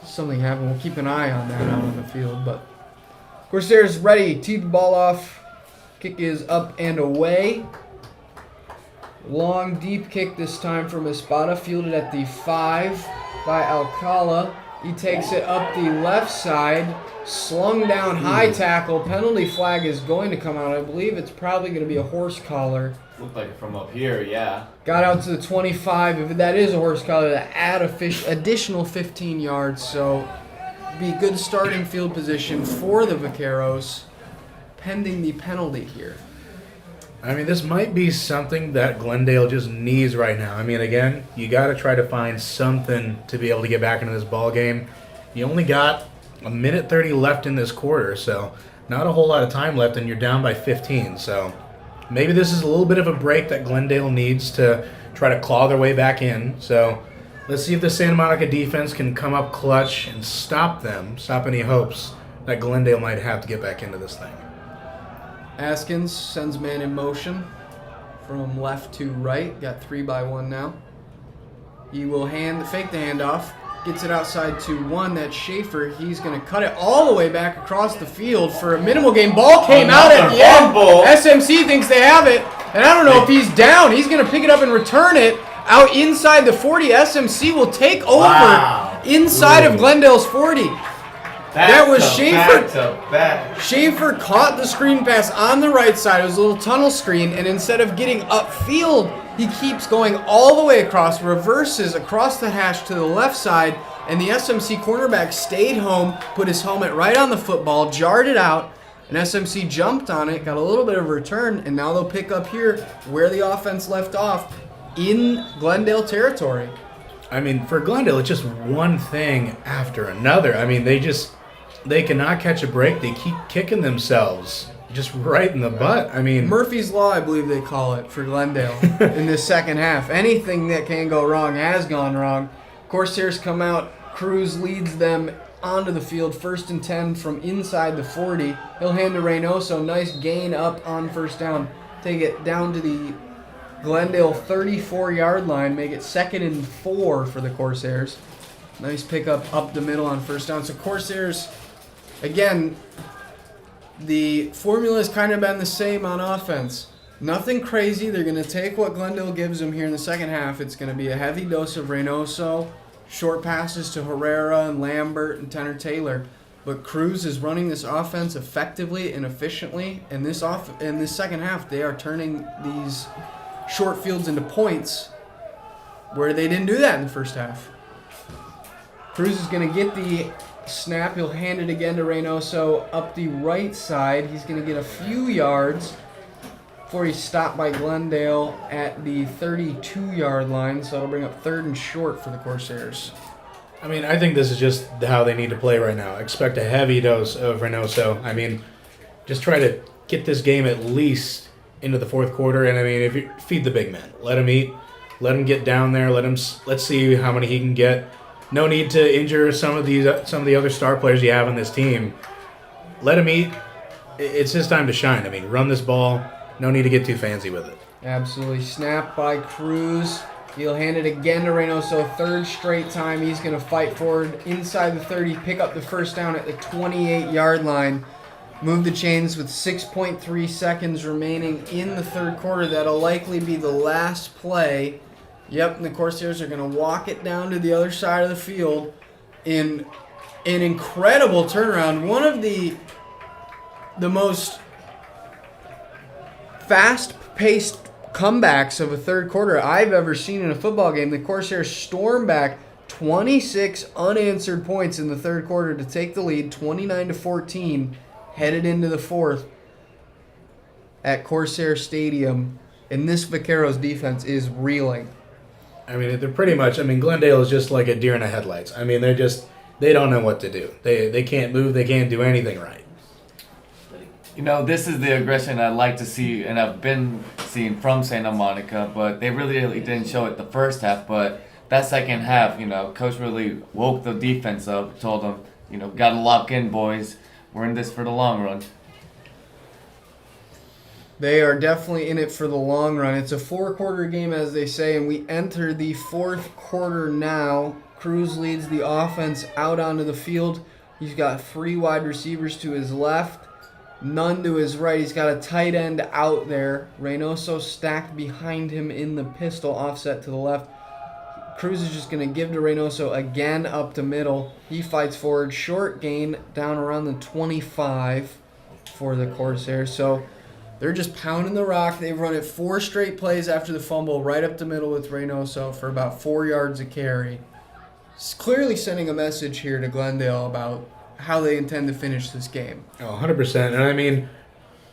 Speaker 1: something happened. We'll keep an eye on that out on the field. But Corsairs ready. Tee the ball off. Kick is up and away. Long, deep kick this time from Espada, fielded at the 5 by Alcala. He takes it up the left side, slung down, high tackle. Penalty flag is going to come out. I believe it's probably going to be a horse collar.
Speaker 2: Looked like it from up here, yeah.
Speaker 1: Got out to the 25. If that is a horse collar, to add additional 15 yards. So be good starting field position for the Vaqueros. pending the penalty here.
Speaker 3: I mean, this might be something that Glendale just needs right now. I mean, again, you got to try to find something to be able to get back into this ball game. You only got a minute 30 left in this quarter, so not a whole lot of time left, and you're down by 15. So maybe this is a little bit of a break that Glendale needs to try to claw their way back in. So let's see if the Santa Monica defense can come up clutch and stop any hopes that Glendale might have to get back into this thing.
Speaker 1: Askins sends man in motion from left to right. Got 3-by-1 now. He will fake the handoff. Gets it outside to 1. That's Schaefer. He's going to cut it all the way back across the field for a minimal gain. Ball came out at the end. SMC thinks they have it. And I don't know if he's down. He's going to pick it up and return it out inside the 40. SMC will take over inside of Glendale's 40. That was Schaefer. Schaefer caught the screen pass on the right side. It was a little tunnel screen, and instead of getting upfield, he keeps going all the way across, reverses across the hash to the left side, and the SMC cornerback stayed home, put his helmet right on the football, jarred it out, and SMC jumped on it, got a little bit of a return, and now they'll pick up here where the offense left off in Glendale territory.
Speaker 3: I mean, for Glendale, it's just one thing after another. I mean, they cannot catch a break. They keep kicking themselves just right in the butt. I mean,
Speaker 1: Murphy's Law, I believe they call it for Glendale in this second half. Anything that can go wrong has gone wrong. Corsairs come out. Cruz leads them onto the field. 1st and 10 from inside the 40. He'll hand to Reynoso. Nice gain up on first down. Take it down to the Glendale 34-yard line. Make it 2nd and 4 for the Corsairs. Nice pickup up the middle on first down. So Corsairs, again, the formula has kind of been the same on offense. Nothing crazy. They're going to take what Glendale gives them here in the second half. It's going to be a heavy dose of Reynoso, short passes to Herrera and Lambert and Tanner Taylor. But Cruz is running this offense effectively and efficiently. And this second half, they are turning these short fields into points where they didn't do that in the first half. Cruz is going to get the snap. He'll hand it again to Reynoso up the right side. He's going to get a few yards before he's stopped by Glendale at the 32-yard line. So it'll bring up 3rd and short for the Corsairs.
Speaker 3: I mean, I think this is just how they need to play right now. Expect a heavy dose of Reynoso. I mean, just try to get this game at least into the fourth quarter. And I mean, if you feed the big man, let him eat, let him get down there, let's see how many he can get. No need to injure some of the other star players you have on this team. Let him eat. It's his time to shine. I mean, run this ball. No need to get too fancy with it.
Speaker 1: Absolutely. Snap by Cruz. He'll hand it again to Reynoso. 3rd straight time. He's going to fight forward inside the 30, pick up the first down at the 28-yard line. Move the chains with 6.3 seconds remaining in the third quarter. That'll likely be the last play. Yep, and the Corsairs are going to walk it down to the other side of the field in an incredible turnaround. One of the most fast-paced comebacks of a third quarter I've ever seen in a football game. The Corsairs storm back 26 unanswered points in the third quarter to take the lead, 29-14, headed into the fourth at Corsair Stadium. And this Vaqueros defense is reeling.
Speaker 3: I mean, they're pretty much, Glendale is just like a deer in the headlights. I mean, they don't know what to do. They can't move, they can't do anything right.
Speaker 2: You know, this is the aggression I'd like to see, and I've been seeing from Santa Monica, but they really didn't show it the first half. But that second half, Coach really woke the defense up, told them, got to lock in, boys. We're in this for the long run.
Speaker 1: They are definitely in it for the long run. It's a 4-quarter game, as they say, and we enter the fourth quarter now. Cruz leads the offense out onto the field. He's got 3 wide receivers to his left, none to his right. He's got a tight end out there. Reynoso stacked behind him in the pistol, offset to the left. Cruz is just going to give to Reynoso again up the middle. He fights forward. Short gain down around the 25 for the Corsairs. So they're just pounding the rock. They've run it 4 straight plays after the fumble right up the middle with Reynoso for about 4 yards a carry. It's clearly sending a message here to Glendale about how they intend to finish this game.
Speaker 3: Oh, 100%. And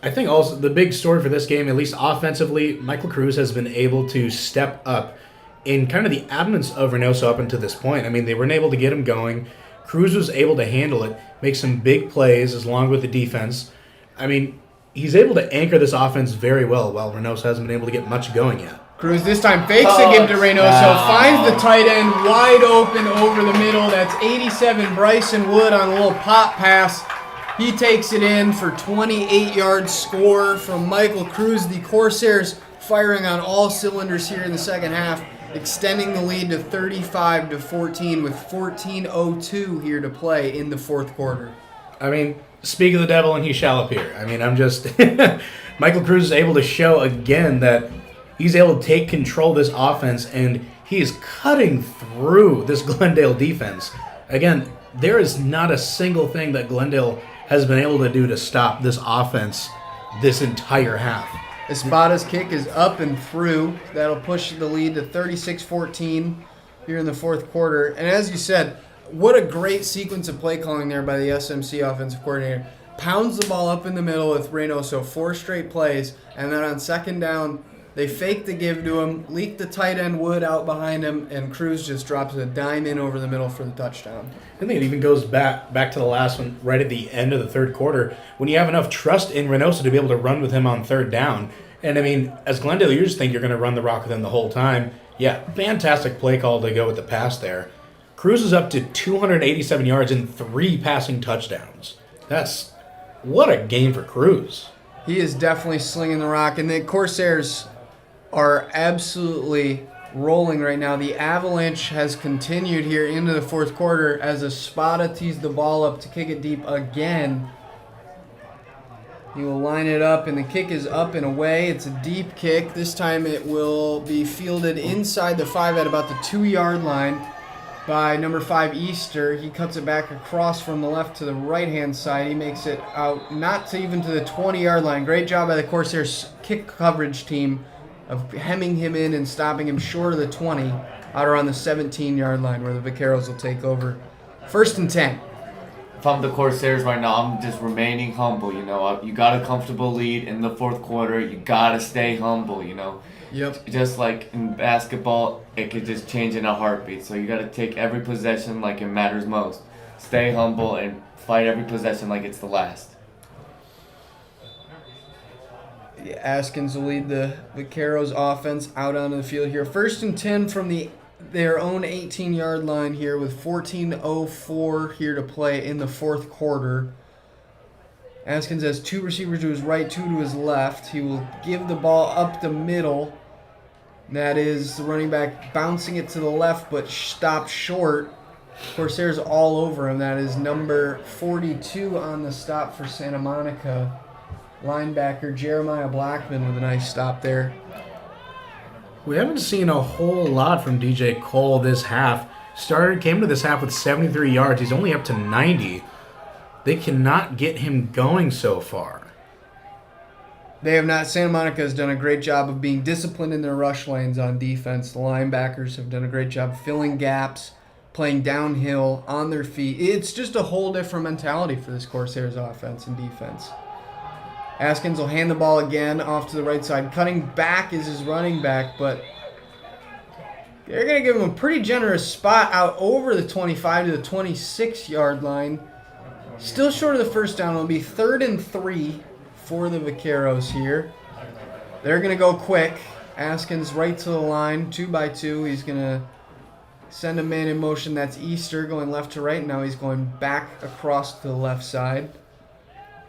Speaker 3: I think also the big story for this game, at least offensively, Michael Cruz has been able to step up in kind of the absence of Reynoso up until this point. I mean, they weren't able to get him going. Cruz was able to handle it, make some big plays along with the defense. I mean, he's able to anchor this offense very well while Reynoso hasn't been able to get much going yet.
Speaker 1: Cruz this time fakes the give to Reynoso, finds the tight end wide open over the middle. That's 87 Bryson Wood on a little pop pass. He takes it in for 28-yard score from Michael Cruz. The Corsairs firing on all cylinders here in the second half, extending the lead to 35-14 with 14:02 here to play in the fourth quarter.
Speaker 3: I mean, speak of the devil and he shall appear. I mean, I'm just... Michael Cruz is able to show again that he's able to take control of this offense, and he is cutting through this Glendale defense. Again, there is not a single thing that Glendale has been able to do to stop this offense this entire half.
Speaker 1: Espada's kick is up and through. That'll push the lead to 36-14 here in the fourth quarter. And as you said, what a great sequence of play calling there by the SMC offensive coordinator. Pounds the ball up in the middle with Reynoso, 4 straight plays, and then on second down, they fake the give to him, leak the tight end Wood out behind him, and Cruz just drops a dime in over the middle for the touchdown.
Speaker 3: I think it even goes back to the last one, right at the end of the third quarter, when you have enough trust in Reynoso to be able to run with him on third down. And, I mean, as Glendale, you just think you're going to run the rock with him the whole time. Yeah, fantastic play call to go with the pass there. Cruz is up to 287 yards and 3 passing touchdowns. What a game for Cruz.
Speaker 1: He is definitely slinging the rock, and the Corsairs are absolutely rolling right now. The avalanche has continued here into the fourth quarter as Espada tees the ball up to kick it deep again. He will line it up, and the kick is up and away. It's a deep kick. This time it will be fielded inside the 5 at about the 2-yard line by number 5 Easter. He cuts it back across from the left to the right-hand side. He makes it out not to even to the 20-yard line. Great job by the Corsairs kick coverage team of hemming him in and stopping him short of the 20 out around the 17-yard line where the Vaqueros will take over. 1st and 10.
Speaker 2: If I'm the Corsairs right now, I'm just remaining humble, you know. You got a comfortable lead in the fourth quarter. You got to stay humble, you know.
Speaker 1: Yep.
Speaker 2: Just like in basketball, it could just change in a heartbeat. So you got to take every possession like it matters most. Stay humble and fight every possession like it's the last.
Speaker 1: Askins will lead the Vaqueros offense out onto the field here. 1st and 10 from their own 18-yard line here with 14:04 here to play in the fourth quarter. Askins has 2 receivers to his right, 2 to his left. He will give the ball up the middle. That is the running back bouncing it to the left but stopped short. Corsairs all over him. That is number 42 on the stop for Santa Monica. Linebacker Jeremiah Blackman with a nice stop there.
Speaker 3: We haven't seen a whole lot from DJ Cole this half. Came to this half with 73 yards. He's only up to 90. They cannot get him going so far.
Speaker 1: They have not. Santa Monica has done a great job of being disciplined in their rush lanes on defense. The linebackers have done a great job filling gaps, playing downhill on their feet. It's just a whole different mentality for this Corsairs offense and defense. Askins will hand the ball again off to the right side. Cutting back is his running back, but they're going to give him a pretty generous spot out over the 25 to the 26-yard line. Still short of the first down. It'll be 3rd and 3 for the Vaqueros here. They're going to go quick. Askins right to the line, 2 by 2. He's going to send a man in motion. That's Easter going left to right. Now he's going back across to the left side.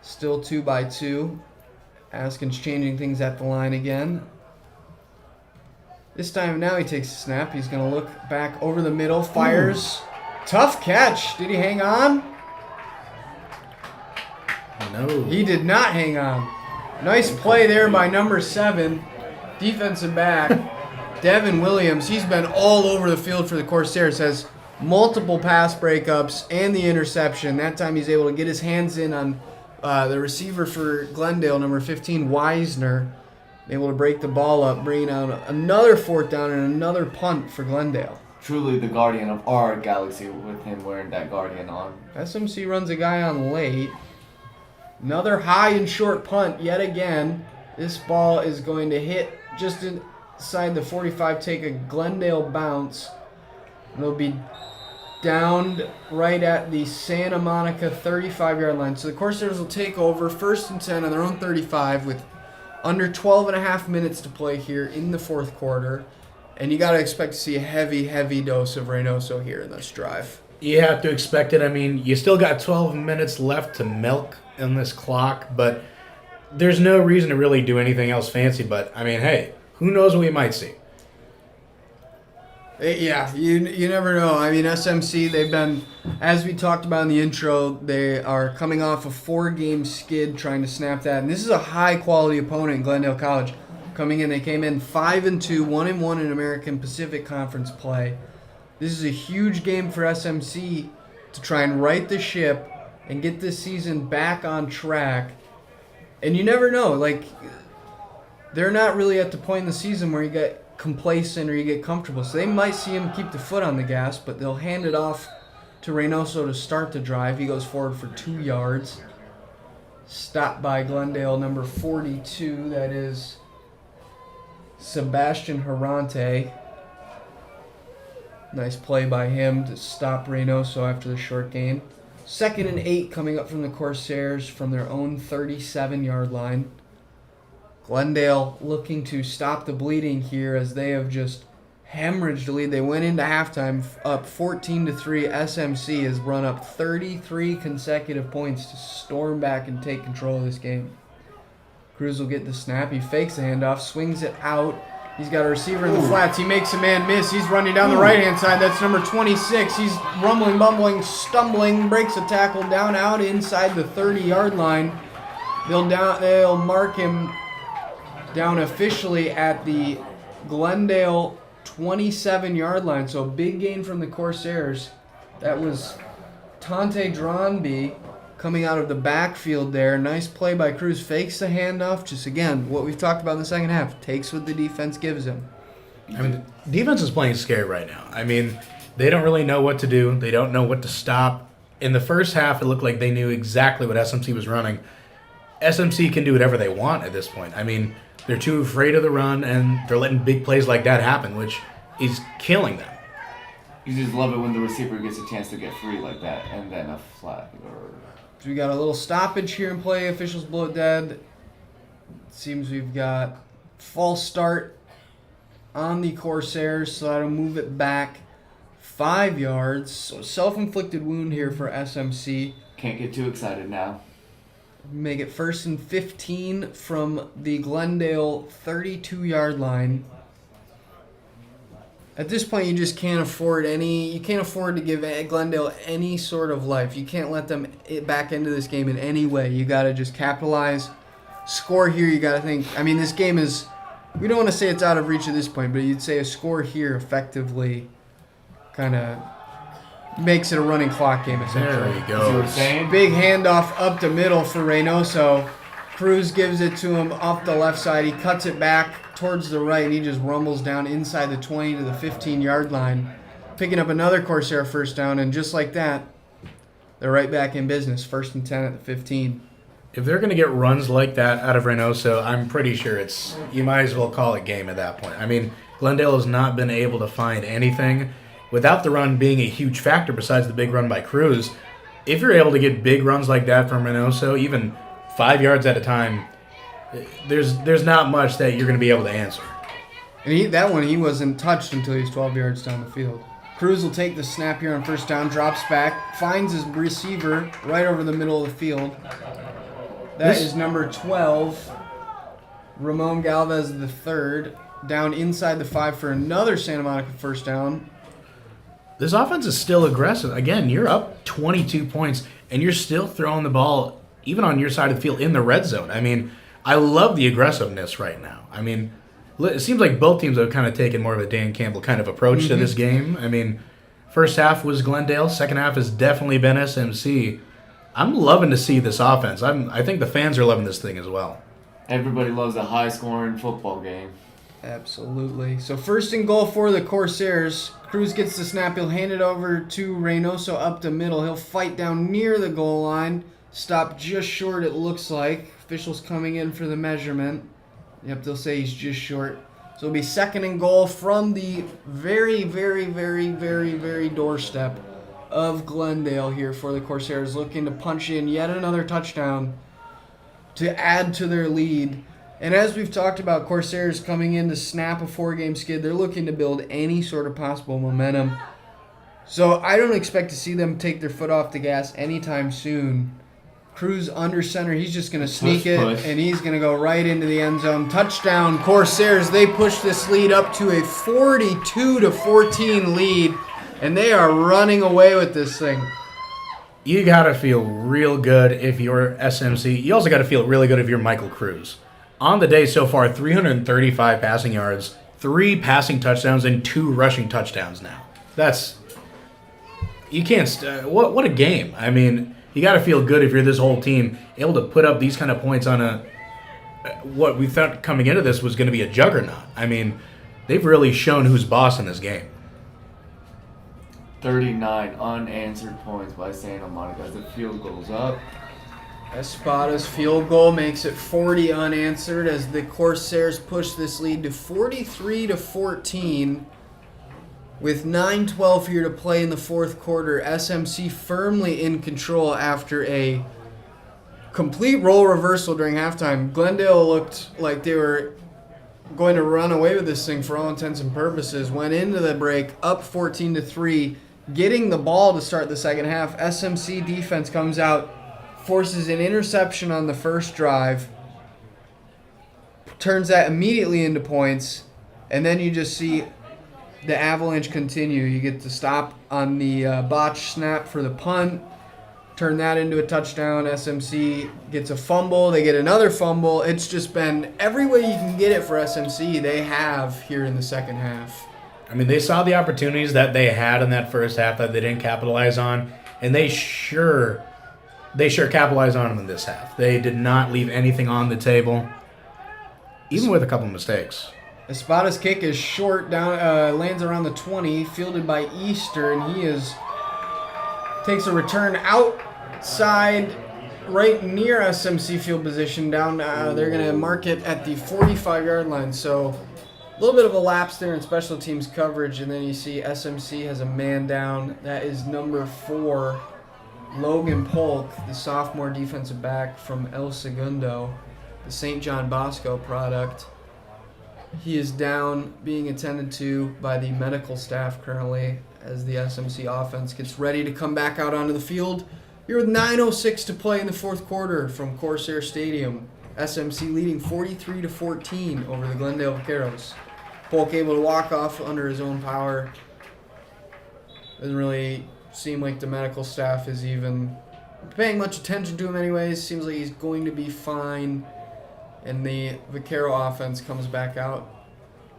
Speaker 1: Still 2 by 2. Askins changing things at the line again. This time now he takes a snap. He's going to look back over the middle. Fires. Tough catch. Did he hang on?
Speaker 3: No.
Speaker 1: He did not hang on. Nice play there by number 7. Defensive back. Devin Williams. He's been all over the field for the Corsairs. Has multiple pass breakups and the interception. That time he's able to get his hands in on the receiver for Glendale, number 15, Wisner, able to break the ball up, bringing out another 4th down and another punt for Glendale.
Speaker 2: Truly the guardian of our galaxy with him wearing that guardian on.
Speaker 1: SMC runs a guy on late. Another high and short punt yet again. This ball is going to hit just inside the 45, take a Glendale bounce. It'll be downed right at the Santa Monica 35-yard line. So the Corsairs will take over 1st and 10 on their own 35 with under 12 and a half minutes to play here in the fourth quarter. And you got to expect to see a heavy, heavy dose of Reynoso here in this drive.
Speaker 3: You have to expect it. I mean, you still got 12 minutes left to milk in this clock, but there's no reason to really do anything else fancy. But, I mean, hey, who knows what we might see?
Speaker 1: Yeah, you never know. I mean, SMC, they've been, as we talked about in the intro, they are coming off a 4-game skid trying to snap that. And this is a high-quality opponent in Glendale College. Coming in, they came in 5-2, 1-1 in American Pacific Conference play. This is a huge game for SMC to try and right the ship and get this season back on track. And you never know. Like, they're not really at the point in the season where you get complacent or you get comfortable. So they might see him keep the foot on the gas, but they'll hand it off to Reynoso to start the drive. He goes forward for 2 yards. Stopped by Glendale number 42. That is Sebastian Herante. Nice play by him to stop Reynoso after the short gain. 2nd and 8 coming up from the Corsairs from their own 37-yard line. Glendale looking to stop the bleeding here as they have just hemorrhaged the lead. They went into halftime up 14-3. SMC has run up 33 consecutive points to storm back and take control of this game. Cruz will get the snap. He fakes the handoff, swings it out. He's got a receiver in the flats. He makes a man miss. He's running down the right-hand side. That's number 26. He's rumbling, bumbling, stumbling, breaks a tackle down out inside the 30-yard line. They'll mark him down officially at the Glendale 27-yard line. So a big gain from the Corsairs. That was Tante Dronby coming out of the backfield there. Nice play by Cruz. Fakes the handoff. Just, again, what we've talked about in the second half. Takes what the defense gives him.
Speaker 3: I mean, the defense is playing scared right now. I mean, they don't really know what to do. They don't know what to stop. In the first half, it looked like they knew exactly what SMC was running. SMC can do whatever they want at this point. I mean, they're too afraid of the run, and they're letting big plays like that happen, which is killing them.
Speaker 2: You just love it when the receiver gets a chance to get free like that, and then a flag.
Speaker 1: So we got a little stoppage here in play. Officials blow it dead. Seems we've got false start on the Corsairs, so that'll move it back 5 yards. So self-inflicted wound here for SMC.
Speaker 2: Can't get too excited now.
Speaker 1: Make it 1st and 15 from the Glendale 32-yard line. At this point, you just can't afford to give Glendale any sort of life. You can't let them back into this game in any way. You got to just capitalize, score here. You got to think. I mean, this game is. We don't want to say it's out of reach at this point, but you'd say a score here effectively, kind of makes it a running clock game essentially.
Speaker 3: There he goes.
Speaker 1: Big handoff up the middle for Reynoso. Cruz gives it to him off the left side. He cuts it back towards the right, and he just rumbles down inside the 20 to the 15-yard line, picking up another Corsair first down, and just like that, they're right back in business. 1st and 10 at the 15.
Speaker 3: If they're going to get runs like that out of Reynoso, I'm pretty sure you might as well call it game at that point. I mean, Glendale has not been able to find anything. Without the run being a huge factor besides the big run by Cruz, if you're able to get big runs like that from Reynoso, even 5 yards at a time, there's not much that you're going to be able to answer.
Speaker 1: And he wasn't touched until he was 12 yards down the field. Cruz will take the snap here on 1st down, drops back, finds his receiver right over the middle of the field. That is number 12, Ramon Galvez III, down inside the 5 for another Santa Monica 1st down.
Speaker 3: This offense is still aggressive. Again, you're up 22 points, and you're still throwing the ball, even on your side of the field, in the red zone. I mean, I love the aggressiveness right now. I mean, it seems like both teams have kind of taken more of a Dan Campbell kind of approach to this game. I mean, first half was Glendale. Second half has definitely been SMC. I'm loving to see this offense. I think the fans are loving this thing as well.
Speaker 2: Everybody loves a high-scoring football game.
Speaker 1: Absolutely. So 1st and goal for the Corsairs. Cruz gets the snap. He'll hand it over to Reynoso up the middle. He'll fight down near the goal line. Stopped just short, it looks like. Officials coming in for the measurement. Yep, they'll say he's just short. So it'll be 2nd and goal from the very, very, very, very, very doorstep of Glendale here for the Corsairs, looking to punch in yet another touchdown to add to their lead. And as we've talked about, Corsairs coming in to snap a 4-game skid, they're looking to build any sort of possible momentum. So I don't expect to see them take their foot off the gas anytime soon. Cruz under center, he's just going to sneak it, and he's going to go right into the end zone. Touchdown, Corsairs. They push this lead up to a 42-14 lead, and they are running away with this thing.
Speaker 3: You got to feel real good if you're SMC. You also got to feel really good if you're Michael Cruz. On the day so far, 335 passing yards, 3 passing touchdowns, and 2 rushing touchdowns now. That's... You can't... what a game. I mean... You got to feel good if you're this whole team able to put up these kind of points on what we thought coming into this was going to be a juggernaut. I mean, they've really shown who's boss in this game.
Speaker 2: 39 unanswered points by Santa Monica as the field goes up.
Speaker 1: Espada's field goal makes it 40 unanswered as the Corsairs push this lead to 43-14. With 9:12 here to play in the 4th quarter, SMC firmly in control after a complete role reversal during halftime. Glendale looked like they were going to run away with this thing for all intents and purposes. Went into the break up 14-3, getting the ball to start the second half. SMC defense comes out, forces an interception on the first drive, turns that immediately into points, and then you just see the avalanche continue. You get to stop on the botch snap for the punt, turn that into a touchdown. SMC gets a fumble. They get another fumble. It's just been every way you can get it for SMC, they have here in the second half.
Speaker 3: I mean, they saw the opportunities that they had in that first half that they didn't capitalize on, and they sure capitalized on them in this half. They did not leave anything on the table, even with a couple of mistakes.
Speaker 1: Espada's kick is short, down lands around the 20, fielded by Easter, and he takes a return outside, right near SMC field position. Down, they're going to mark it at the 45-yard line. So a little bit of a lapse there in special teams coverage, and then you see SMC has a man down. That is number 4, Logan Polk, the sophomore defensive back from El Segundo, the St. John Bosco product. He is down, being attended to by the medical staff currently as the SMC offense gets ready to come back out onto the field. Here with 9:06 to play in the 4th quarter from Corsair Stadium. SMC leading 43-14 over the Glendale Vaqueros. Polk able to walk off under his own power. Doesn't really seem like the medical staff is even paying much attention to him anyways. Seems like he's going to be fine. And the Vaquero offense comes back out,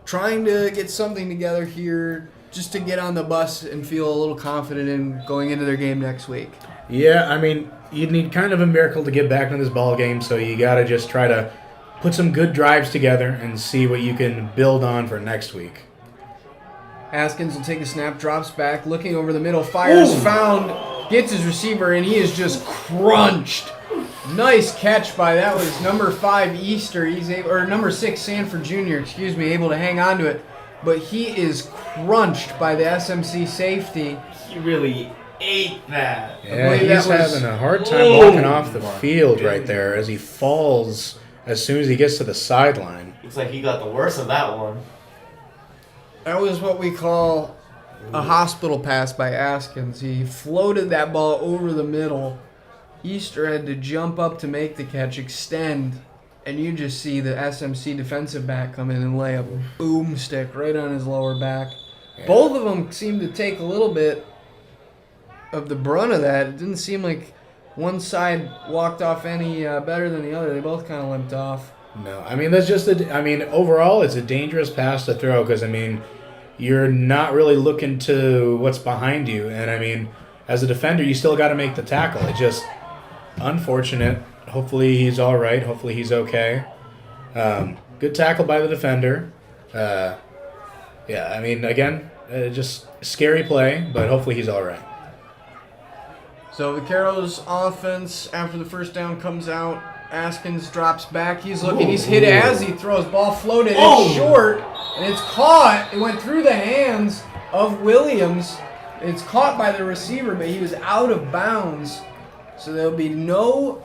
Speaker 1: trying to get something together here just to get on the bus and feel a little confident in going into their game next week.
Speaker 3: Yeah, I mean, you need kind of a miracle to get back into this ball game, so you got to just try to put some good drives together and see what you can build on for next week.
Speaker 1: Haskins will take a snap, drops back, looking over the middle, fires, found, gets his receiver, and he is just crunched. Nice catch by, that was number 5 Easter, number 6 Sanford Jr., able to hang on to it. But he is crunched by the SMC safety.
Speaker 2: He really ate that.
Speaker 3: Yeah, he's having a hard time walking off the field right there as he falls as soon as he gets to the sideline.
Speaker 2: Looks like he got the worst of that one.
Speaker 1: That was what we call a hospital pass by Askins. He floated that ball over the middle. Easter had to jump up to make the catch, extend, and you just see the SMC defensive back come in and lay a boomstick right on his lower back. Yeah. Both of them seemed to take a little bit of the brunt of that. It didn't seem like one side walked off any better than the other. They both kind of limped off.
Speaker 3: No, I mean, that's just overall, it's a dangerous pass to throw because, you're not really looking to what's behind you. And, as a defender, you still got to make the tackle. It's just unfortunate. Hopefully he's all right. Hopefully he's okay. Good tackle by the defender. Again, just scary play, but hopefully he's all right.
Speaker 1: So Vaquero's offense after the first down comes out. Askins drops back. He's looking. He's hit as he throws. Ball floated. It's short, and it's caught. It went through the hands of Williams. It's caught by the receiver, but he was out of bounds. So there'll be no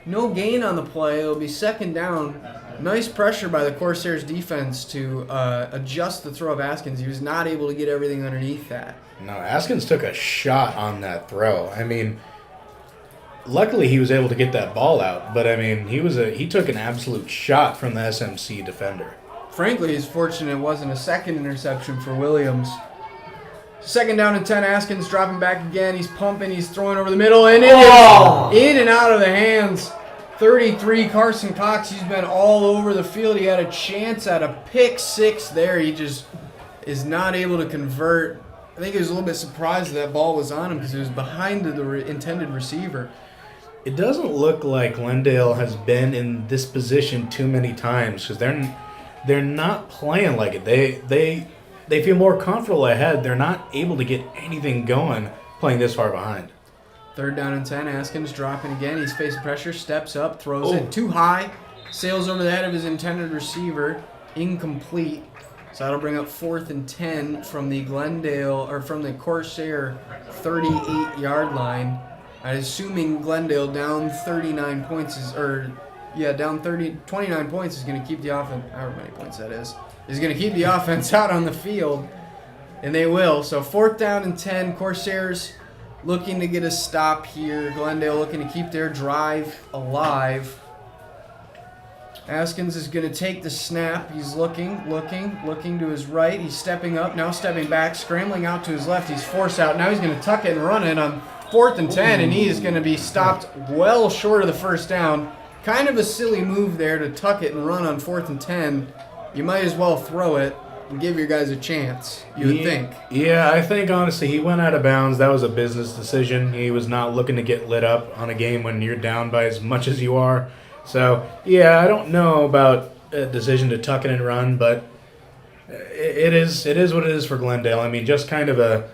Speaker 1: gain on the play. It'll be second down. Nice pressure by the Corsairs defense to adjust the throw of Askins. He was not able to get everything underneath that.
Speaker 3: No, Askins took a shot on that throw. I mean, luckily he was able to get that ball out, but I mean, he took an absolute shot from the SMC defender.
Speaker 1: Frankly, he's fortunate it wasn't a second interception for Williams. Second down and 10, Askins dropping back again. He's pumping, he's throwing over the middle, and it is in and out of the hands. 33, Carson Cox, he's been all over the field. He had a chance at a pick six there. He just is not able to convert. I think he was a little bit surprised that ball was on him because it was behind the intended receiver.
Speaker 3: It doesn't look like Glendale has been in this position too many times because they're not playing like it. They feel more comfortable ahead. They're not able to get anything going playing this far behind.
Speaker 1: Third down and 10, Askins dropping again. He's facing pressure, steps up, throws it too high, sails over the head of his intended receiver, incomplete. So that'll bring up 4th and 10 from the Corsair 38-yard line. I'm assuming Glendale down 29 points down 29 points is going to keep the offense, however many points that is going to keep the offense out on the field, and they will. So 4th down and 10, Corsairs looking to get a stop here. Glendale looking to keep their drive alive. Askins is going to take the snap. He's looking to his right. He's stepping up, now stepping back, scrambling out to his left. He's forced out. Now he's going to tuck it and run it on 4th and 10, and he is going to be stopped well short of the first down. Kind of a silly move there to tuck it and run on 4th and 10. You might as well throw it and give your guys a chance, you would think.
Speaker 3: Yeah, I think, honestly, he went out of bounds. That was a business decision. He was not looking to get lit up on a game when you're down by as much as you are. So, yeah, I don't know about a decision to tuck it and run, but it is what it is for Glendale. I mean, just kind of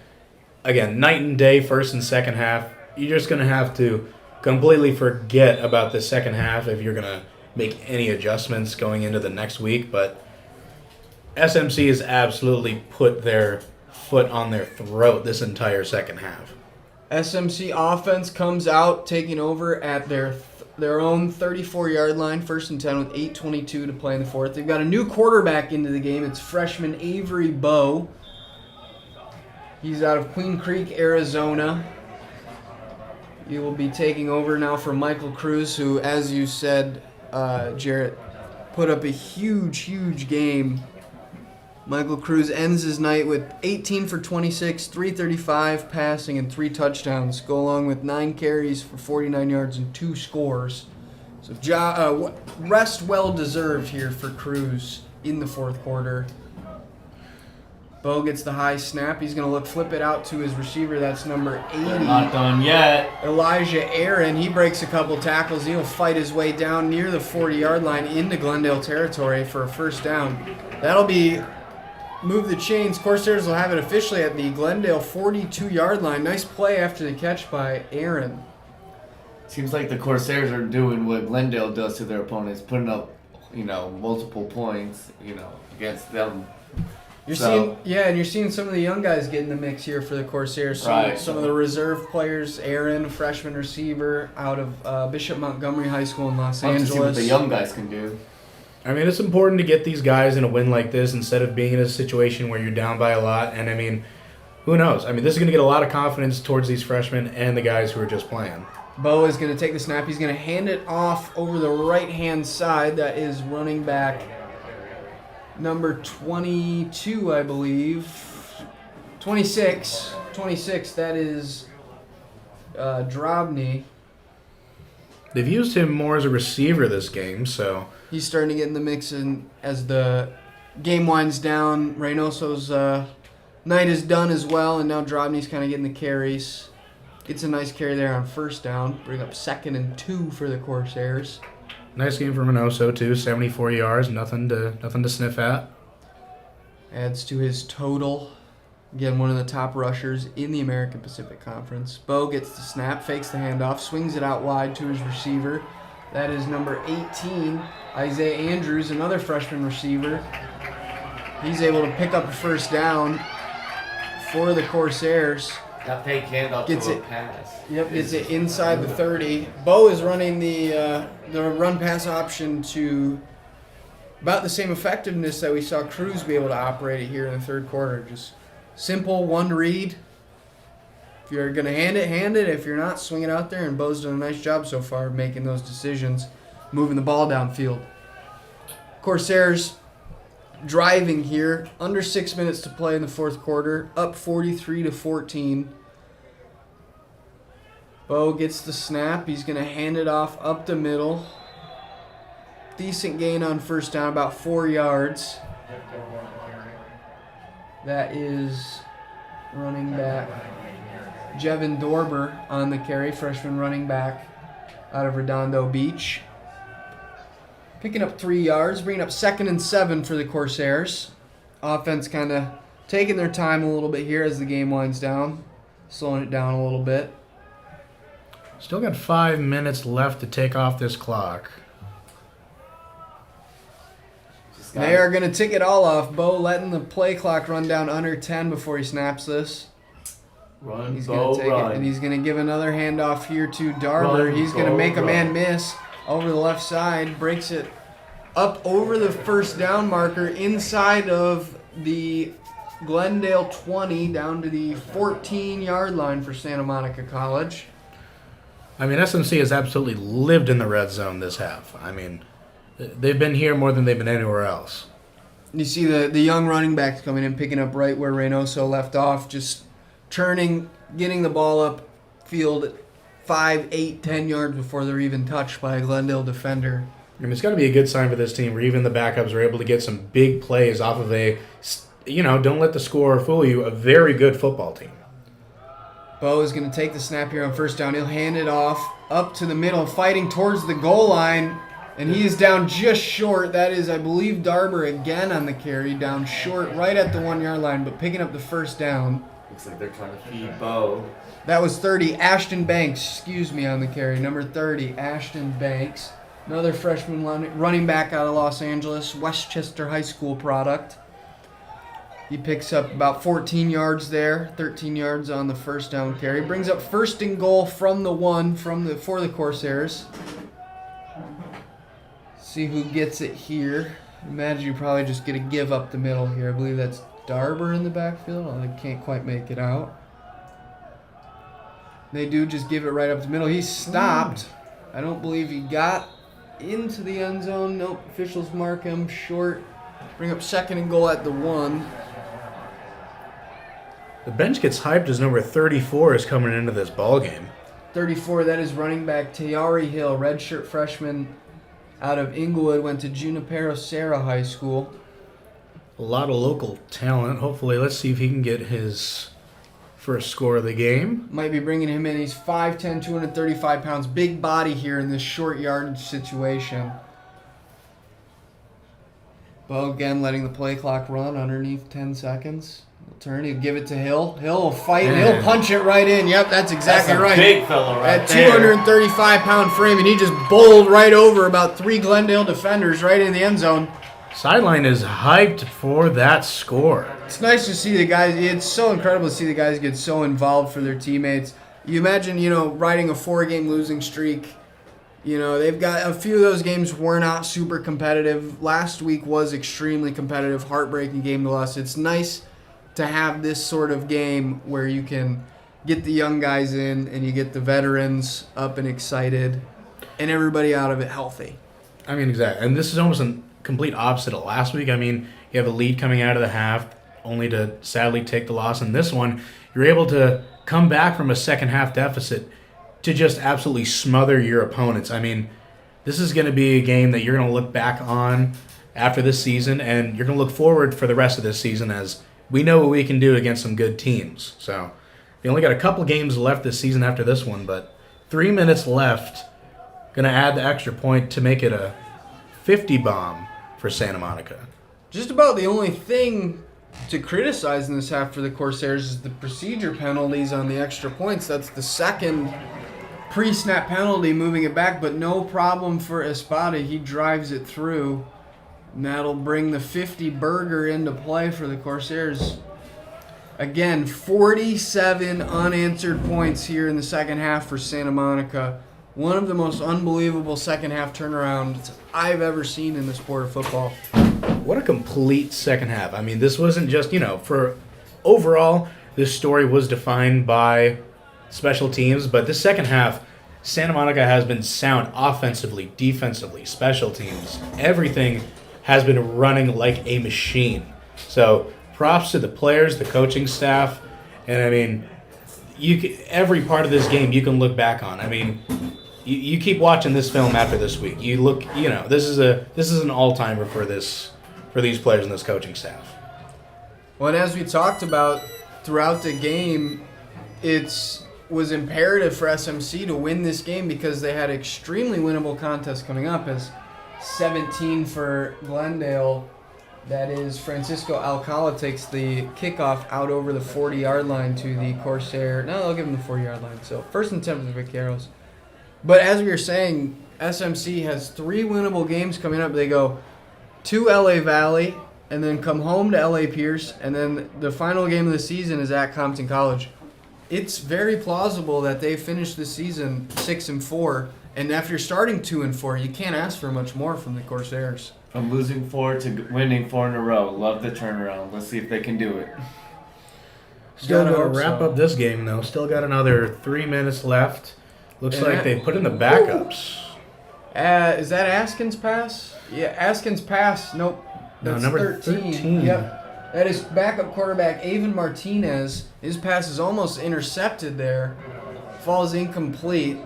Speaker 3: again, night and day, first and second half. You're just going to have to completely forget about the second half if you're going to make any adjustments going into the next week, but SMC has absolutely put their foot on their throat this entire second half.
Speaker 1: SMC offense comes out, taking over at their own 34-yard line, 1st and 10 with 8:22 to play in the fourth. They've got a new quarterback into the game. It's freshman Avery Bowe. He's out of Queen Creek, Arizona. He will be taking over now for Michael Cruz, who, as you said, Jarrett, put up a huge game. Michael Cruz ends his night with 18 for 26, 335 passing, and 3 touchdowns, go along with 9 carries for 49 yards and 2 scores. So rest well-deserved here for Cruz in the fourth quarter. Bo gets the high snap. He's going to flip it out to his receiver. That's number 80.
Speaker 2: They're not done yet.
Speaker 1: Elijah Aaron. He breaks a couple tackles. He'll fight his way down near the 40-yard line into Glendale territory for a first down. That'll be move the chains. Corsairs will have it officially at the Glendale 42-yard line. Nice play after the catch by Aaron.
Speaker 2: Seems like the Corsairs are doing what Glendale does to their opponents, putting up, multiple points, against them.
Speaker 1: You're seeing some of the young guys get in the mix here for the Corsairs. Some of the reserve players, Aaron, a freshman receiver out of Bishop Montgomery High School in Los Angeles.
Speaker 2: To see what the young guys can do.
Speaker 3: I mean, it's important to get these guys in a win like this instead of being in a situation where you're down by a lot. And, I mean, who knows? I mean, this is going to get a lot of confidence towards these freshmen and the guys who are just playing.
Speaker 1: Bo is going to take the snap. He's going to hand it off over the right-hand side. That is running back number 22, I believe. 26. That is Drobny.
Speaker 3: They've used him more as a receiver this game, so
Speaker 1: he's starting to get in the mix as the game winds down. Reynoso's night is done as well, and now Drobny's kind of getting the carries. Gets a nice carry there on first down. Bring up 2nd and 2 for the Corsairs.
Speaker 3: Nice game for Reynoso too. 74 yards, nothing to sniff at.
Speaker 1: Adds to his total. Again, one of the top rushers in the American Pacific Conference. Bo gets the snap, fakes the handoff, swings it out wide to his receiver. That is number 18, Isaiah Andrews, another freshman receiver. He's able to pick up a first down for the Corsairs.
Speaker 2: That fake handoff
Speaker 1: Gets
Speaker 2: to a
Speaker 1: it.
Speaker 2: pass.
Speaker 1: Yep, gets it inside the 30. Bo is running the run-pass option to about the same effectiveness that we saw Cruz be able to operate it here in the third quarter. Just simple, one read. If you're going to hand it. If you're not, swing it out there. And Bo's done a nice job so far of making those decisions, moving the ball downfield. Corsairs driving here. Under 6 minutes to play in the fourth quarter. Up 43-14. Bo gets the snap. He's going to hand it off up the middle. Decent gain on first down, about 4 yards. That is running back Jevin Dorber on the carry, freshman running back out of Redondo Beach. Picking up 3 yards, bringing up 2nd and 7 for the Corsairs. Offense kind of taking their time a little bit here as the game winds down, slowing it down a little bit.
Speaker 3: Still got 5 minutes left to take off this clock.
Speaker 1: They are going to tick it all off. Bo letting the play clock run down under 10 before he snaps this.
Speaker 2: Run,
Speaker 1: He's
Speaker 2: Bo,
Speaker 1: going to take
Speaker 2: run.
Speaker 1: it, and he's going to give another handoff here to Darber.
Speaker 2: Run,
Speaker 1: He's going to
Speaker 2: Bo,
Speaker 1: make a
Speaker 2: run.
Speaker 1: man miss over the left side, breaks it up over the first down marker inside of the Glendale 20 down to the 14-yard line for Santa Monica College.
Speaker 3: I mean, SMC has absolutely lived in the red zone this half. I mean, they've been here more than they've been anywhere else.
Speaker 1: You see the young running backs coming in, picking up right where Reynoso left off, just churning, getting the ball up field 5, 8, 10 yards before they're even touched by a Glendale defender.
Speaker 3: I mean, it's got to be a good sign for this team where even the backups are able to get some big plays off of don't let the score fool you, a very good football team.
Speaker 1: Bo is going to take the snap here on first down. He'll hand it off up to the middle, fighting towards the goal line, and he is down just short. That is, I believe, Darber again on the carry, down short right at the 1-yard line, but picking up the first down.
Speaker 2: Looks like they're trying to feed Bo.
Speaker 1: That was 30, Ashton Banks, on the carry. Number 30, Ashton Banks. Another freshman running back out of Los Angeles, Westchester High School product. He picks up about 14 yards there, 13 yards on the first down carry. Brings up first and goal from the 1 for the Corsairs. See who gets it here. Imagine you probably just get a give up the middle here. I believe that's Darber in the backfield. I can't quite make it out. They do just give it right up the middle. He stopped. I don't believe he got into the end zone. Nope. Officials mark him short. Bring up second and goal at the 1.
Speaker 3: The bench gets hyped as number 34 is coming into this ball game.
Speaker 1: 34, that is running back Tayari Hill, redshirt freshman out of Inglewood, went to Junipero Serra High School.
Speaker 3: A lot of local talent. Hopefully, let's see if he can get his first score of the game.
Speaker 1: Might be bringing him in. He's 5'10", 235 pounds. Big body here in this short yardage situation. Bo again letting the play clock run underneath 10 seconds. He'll turn, he'll give it to Hill. Hill will fight, he'll punch it right in. Yep, that's exactly
Speaker 2: That's a
Speaker 1: right.
Speaker 2: big fella right
Speaker 1: At
Speaker 2: there.
Speaker 1: 235-pound frame, and he just bowled right over about 3 Glendale defenders right in the end zone.
Speaker 3: Sideline is hyped for that score.
Speaker 1: It's nice to see the guys. It's so incredible to see the guys get so involved for their teammates. You imagine, riding a 4-game losing streak. They've got a few of those games were not super competitive. Last week was extremely competitive, heartbreaking game to us. It's nice to have this sort of game where you can get the young guys in and you get the veterans up and excited and everybody out of it healthy.
Speaker 3: I mean, exactly. And this is almost a complete opposite of last week. I mean, you have a lead coming out of the half, only to sadly take the loss. In this one, you're able to come back from a second half deficit to just absolutely smother your opponents. I mean, this is going to be a game that you're going to look back on after this season, and you're going to look forward for the rest of this season as we know what we can do against some good teams. So they only got a couple games left this season after this one, but 3 minutes left. Going to add the extra point to make it a 50 bomb for Santa Monica.
Speaker 1: Just about the only thing to criticize in this half for the Corsairs is the procedure penalties on the extra points. That's the second pre-snap penalty, moving it back, but no problem for Espada. He drives it through, and that'll bring the 50 burger into play for the Corsairs. Again, 47 unanswered points here in the second half for Santa Monica. One of the most unbelievable second half turnarounds I've ever seen in the sport of football.
Speaker 3: What a complete second half. I mean, this wasn't just, for overall, this story was defined by special teams, but this second half, Santa Monica has been sound offensively, defensively, special teams. Everything has been running like a machine. So, props to the players, the coaching staff, and I mean, every part of this game you can look back on. I mean, you keep watching this film after this week. You look, this is an all-timer for these players and this coaching staff.
Speaker 1: Well, and as we talked about throughout the game, it was imperative for SMC to win this game because they had extremely winnable contests coming up. As 17 for Glendale, that is Francisco Alcala takes the kickoff out over the 40-yard line to the Corsair. No, they'll give him the 40-yard line. So 1st and 10 for the Vaqueros. But as we were saying, SMC has 3 winnable games coming up. They go to LA Valley and then come home to LA Pierce, and then the final game of the season is at Compton College. It's very plausible that they finish the season 6-4, and after starting 2-4, you can't ask for much more from the Corsairs.
Speaker 2: From losing 4 to winning 4 in a row. Love the turnaround. Let's see if they can do it.
Speaker 3: Still got to wrap up this game, though. Still got another 3 minutes left. Looks like they put in the backups.
Speaker 1: Is that Askin's pass? Yeah, Askin's pass. Nope. That's
Speaker 3: number 13.
Speaker 1: Yep. That is backup quarterback Avon Martinez. His pass is almost intercepted there. Falls incomplete.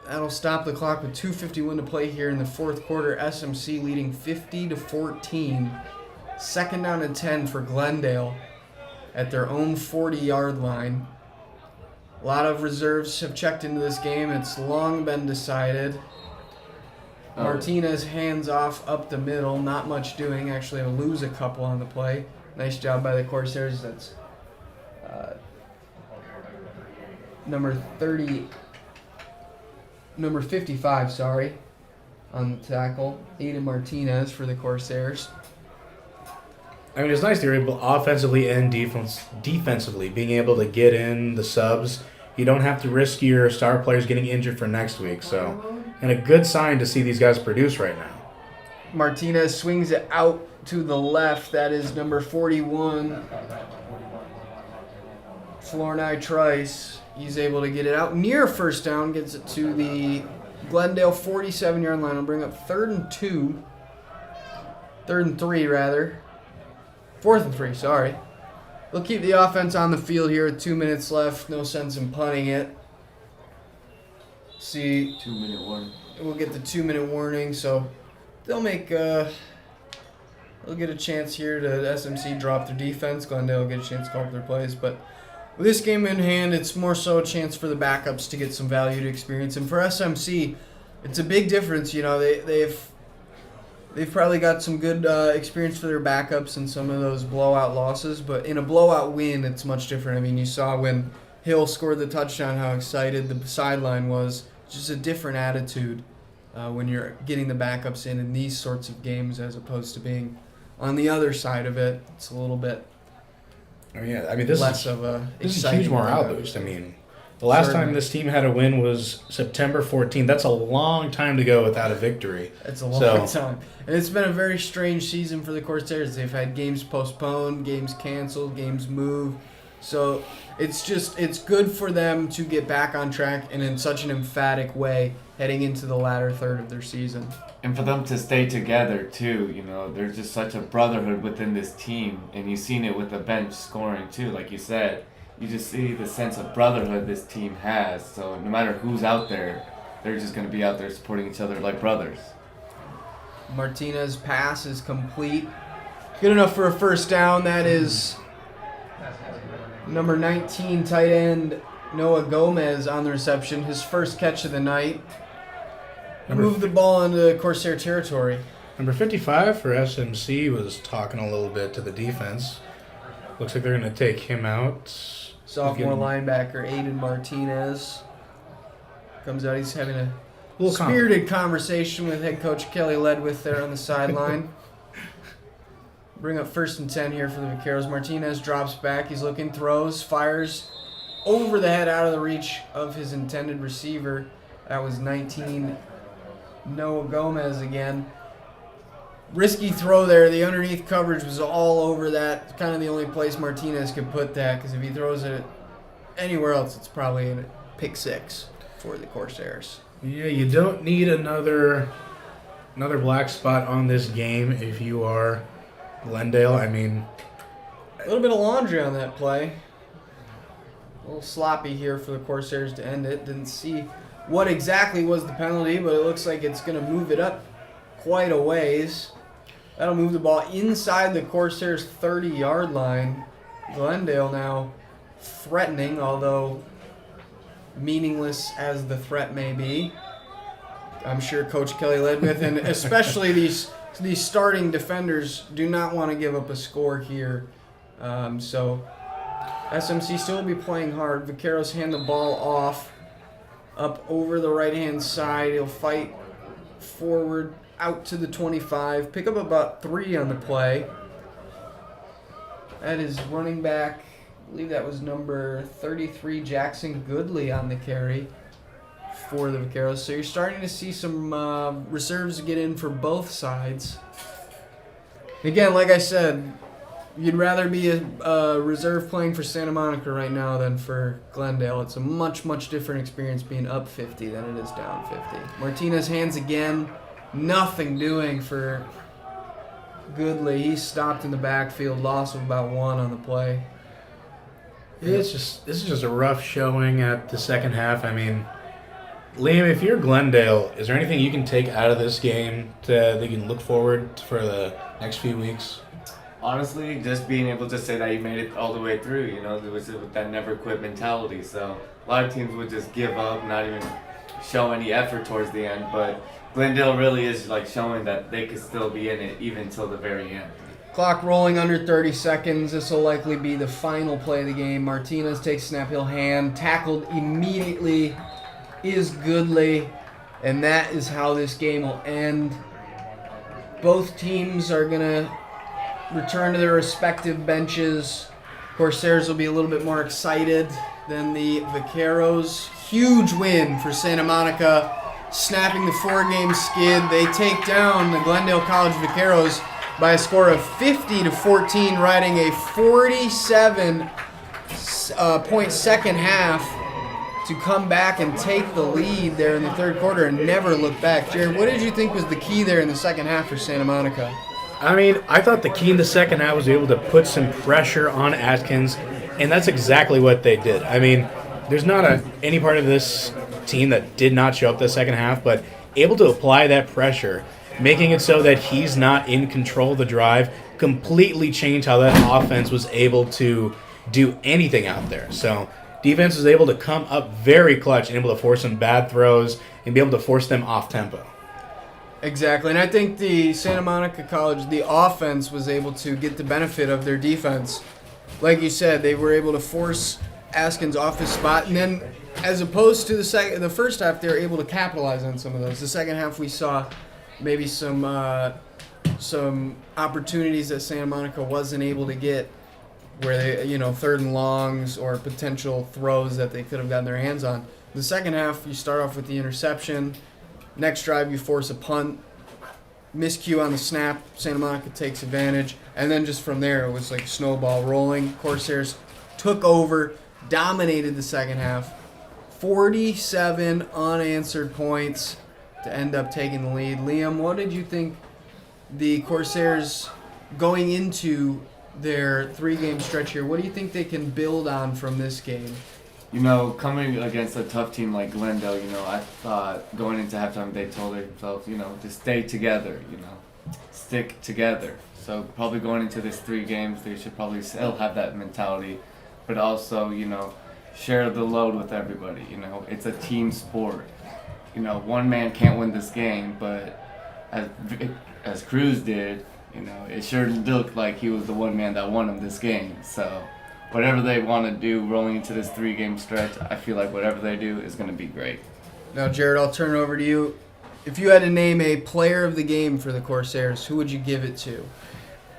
Speaker 1: That'll stop the clock with 2:51 to play here in the fourth quarter. SMC leading 50-14. 2nd down and 10 for Glendale at their own 40-yard line. A lot of reserves have checked into this game. It's long been decided. Martinez hands off up the middle. Not much doing. Actually, will lose a couple on the play. Nice job by the Corsairs. That's number 55, on the tackle. Aiden Martinez for the Corsairs.
Speaker 3: I mean, it's nice they're able, offensively and defensively, being able to get in the subs. You don't have to risk your star players getting injured for next week. So, and a good sign to see these guys produce right now.
Speaker 1: Martinez swings it out to the left. That is number 41, Flournoy Trice. He's able to get it out near 1st down, gets it to the Glendale 47-yard line. I'll bring up 3rd and 3, rather. 4th and 3, sorry. They'll keep the offense on the field here with 2 minutes left. No sense in punting it. See,
Speaker 2: 2-minute warning.
Speaker 1: We'll get the 2-minute warning, so they'll get a chance here to SMC drop their defense. Glendale will get a chance to call up their plays, but with this game in hand, it's more so a chance for the backups to get some value to experience. And for SMC, it's a big difference. They've probably got some good experience for their backups in some of those blowout losses, but in a blowout win, it's much different. I mean, you saw when Hill scored the touchdown, how excited the sideline was. It's just a different attitude when you're getting the backups in these sorts of games as opposed to being on the other side of it. It's a little bit
Speaker 3: this
Speaker 1: less
Speaker 3: is
Speaker 1: of a
Speaker 3: this is a
Speaker 1: exciting
Speaker 3: huge morale
Speaker 1: game.
Speaker 3: boost. I mean, the last time this team had a win was September 14th. That's a long time to go without a victory.
Speaker 1: It's a long time. And it's been a very strange season for the Corsairs. They've had games postponed, games canceled, games moved. So it's good for them to get back on track and in such an emphatic way heading into the latter third of their season.
Speaker 2: And for them to stay together, too, there's just such a brotherhood within this team. And you've seen it with the bench scoring, too, like you said. You just see the sense of brotherhood this team has. So no matter who's out there, they're just going to be out there supporting each other like brothers.
Speaker 1: Martinez pass is complete. Good enough for a 1st down. That is number 19 tight end Noah Gomez on the reception. His first catch of the night. Moved the ball into Corsair territory.
Speaker 3: Number 55 for SMC was talking a little bit to the defense. Looks like they're going to take him out.
Speaker 1: Sophomore linebacker Aiden Martinez comes out. He's having a
Speaker 3: Little
Speaker 1: spirited conversation with head coach Kelly Ledwith there on the sideline. Bring up 1st and 10 here for the Vaqueros. Martinez drops back. He's looking, throws, fires over the head, out of the reach of his intended receiver. That was 19, Noah Gomez again. Risky throw there. The underneath coverage was all over that. Kind of the only place Martinez could put that, because if he throws it anywhere else, it's probably a pick six for the Corsairs.
Speaker 3: Yeah, you don't need another black spot on this game if you are Glendale. I mean,
Speaker 1: a little bit of laundry on that play. A little sloppy here for the Corsairs to end it. Didn't see what exactly was the penalty, but it looks like it's going to move it up quite a ways. That'll move the ball inside the Corsairs' 30-yard line. Glendale now threatening, although meaningless as the threat may be. I'm sure Coach Kelly Ledwith and especially these starting defenders do not want to give up a score here. So SMC still will be playing hard. Vaqueros hand the ball off up over the right-hand side. He'll fight forward out to the 25. Pick up about 3 on the play. That is running back. I believe that was number 33, Jackson Goodley, on the carry for the Vaqueros. So you're starting to see some reserves get in for both sides. Again, like I said, you'd rather be a reserve playing for Santa Monica right now than for Glendale. It's a much, much different experience being up 50 than it is down 50. Martinez hands again. Nothing doing for Goodley. He's stopped in the backfield. Loss of about 1 on the play.
Speaker 3: this is just a rough showing at the second half. I mean, Liam, if you're Glendale, is there anything you can take out of this game that you can look forward for the next few weeks?
Speaker 2: Honestly, just being able to say that you made it all the way through, it was with that never quit mentality. So a lot of teams would just give up, not even show any effort towards the end. But Glendale really is like showing that they could still be in it even till the very end.
Speaker 1: Clock rolling under 30 seconds. This will likely be the final play of the game. Martinez takes snap, he'll hand. Tackled immediately is Goodley. And that is how this game will end. Both teams are going to return to their respective benches. Corsairs will be a little bit more excited than the Vaqueros. Huge win for Santa Monica, snapping the 4-game skid. They take down the Glendale College Vaqueros by a score of 50-14, riding a 47-point second half to come back and take the lead there in the third quarter and never look back. Jared, what did you think was the key there in the second half for Santa Monica?
Speaker 3: I mean, I thought the key in the second half was able to put some pressure on Atkins, and that's exactly what they did. I mean, there's not any part of this team that did not show up the second half, but able to apply that pressure, making it so that he's not in control of the drive, completely changed how that offense was able to do anything out there. So defense was able to come up very clutch and able to force some bad throws and be able to force them off tempo.
Speaker 1: Exactly, and I think the Santa Monica College, the offense was able to get the benefit of their defense. Like you said, they were able to force Atkins off his spot, and then as opposed to the first half, they were able to capitalize on some of those. The second half, we saw maybe some opportunities that Santa Monica wasn't able to get, where they, third and longs or potential throws that they could have gotten their hands on. The second half, you start off with the interception. Next drive, you force a punt, miscue on the snap, Santa Monica takes advantage, and then just from there, it was like snowball rolling. Corsairs took over, dominated the second half, 47 unanswered points to end up taking the lead. Liam, what did you think the Corsairs going into their 3-game stretch here, what do you think they can build on from this game?
Speaker 2: Coming against a tough team like Glendale, I thought going into halftime they told themselves, to stay together, stick together. So probably going into this 3 games, they should probably still have that mentality, but also, share the load with everybody. It's a team sport. One man can't win this game, but as Cruz did, it sure looked like he was the one man that won him this game. So whatever they want to do rolling into this 3-game stretch, I feel like whatever they do is going to be great.
Speaker 1: Now, Jared, I'll turn it over to you. If you had to name a player of the game for the Corsairs, who would you give it to?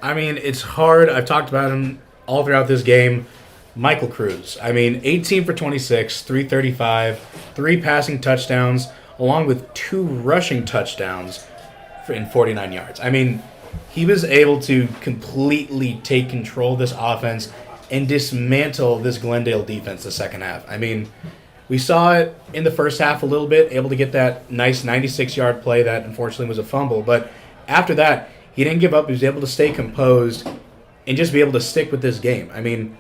Speaker 3: I mean, it's hard. I've talked about him all throughout this game. Michael Cruz. I mean, 18 for 26, 335, 3 passing touchdowns, along with 2 rushing touchdowns in 49 yards. I mean, he was able to completely take control of this offense and dismantle this Glendale defense the second half. I mean, we saw it in the first half a little bit, able to get that nice 96-yard play that unfortunately was a fumble. But after that, he didn't give up. He was able to stay composed and just be able to stick with this game. I mean,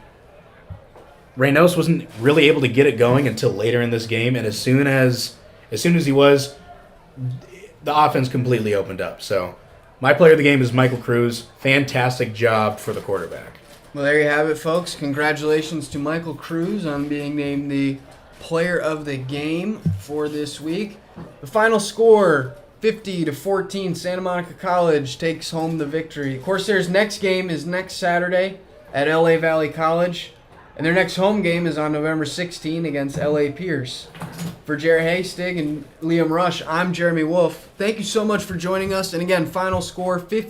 Speaker 3: Reynoso wasn't really able to get it going until later in this game, and as soon as he was, the offense completely opened up. So my player of the game is Michael Cruz. Fantastic job for the quarterback.
Speaker 1: Well, there you have it, folks. Congratulations to Michael Cruz on being named the player of the game for this week. The final score, 50-14, Santa Monica College takes home the victory. Corsairs' next game is next Saturday at LA Valley College, and their next home game is on November 16 against LA Pierce. For Jared Hastig and Liam Rush, I'm Jeremy Wolf. Thank you so much for joining us. And again, final score, 50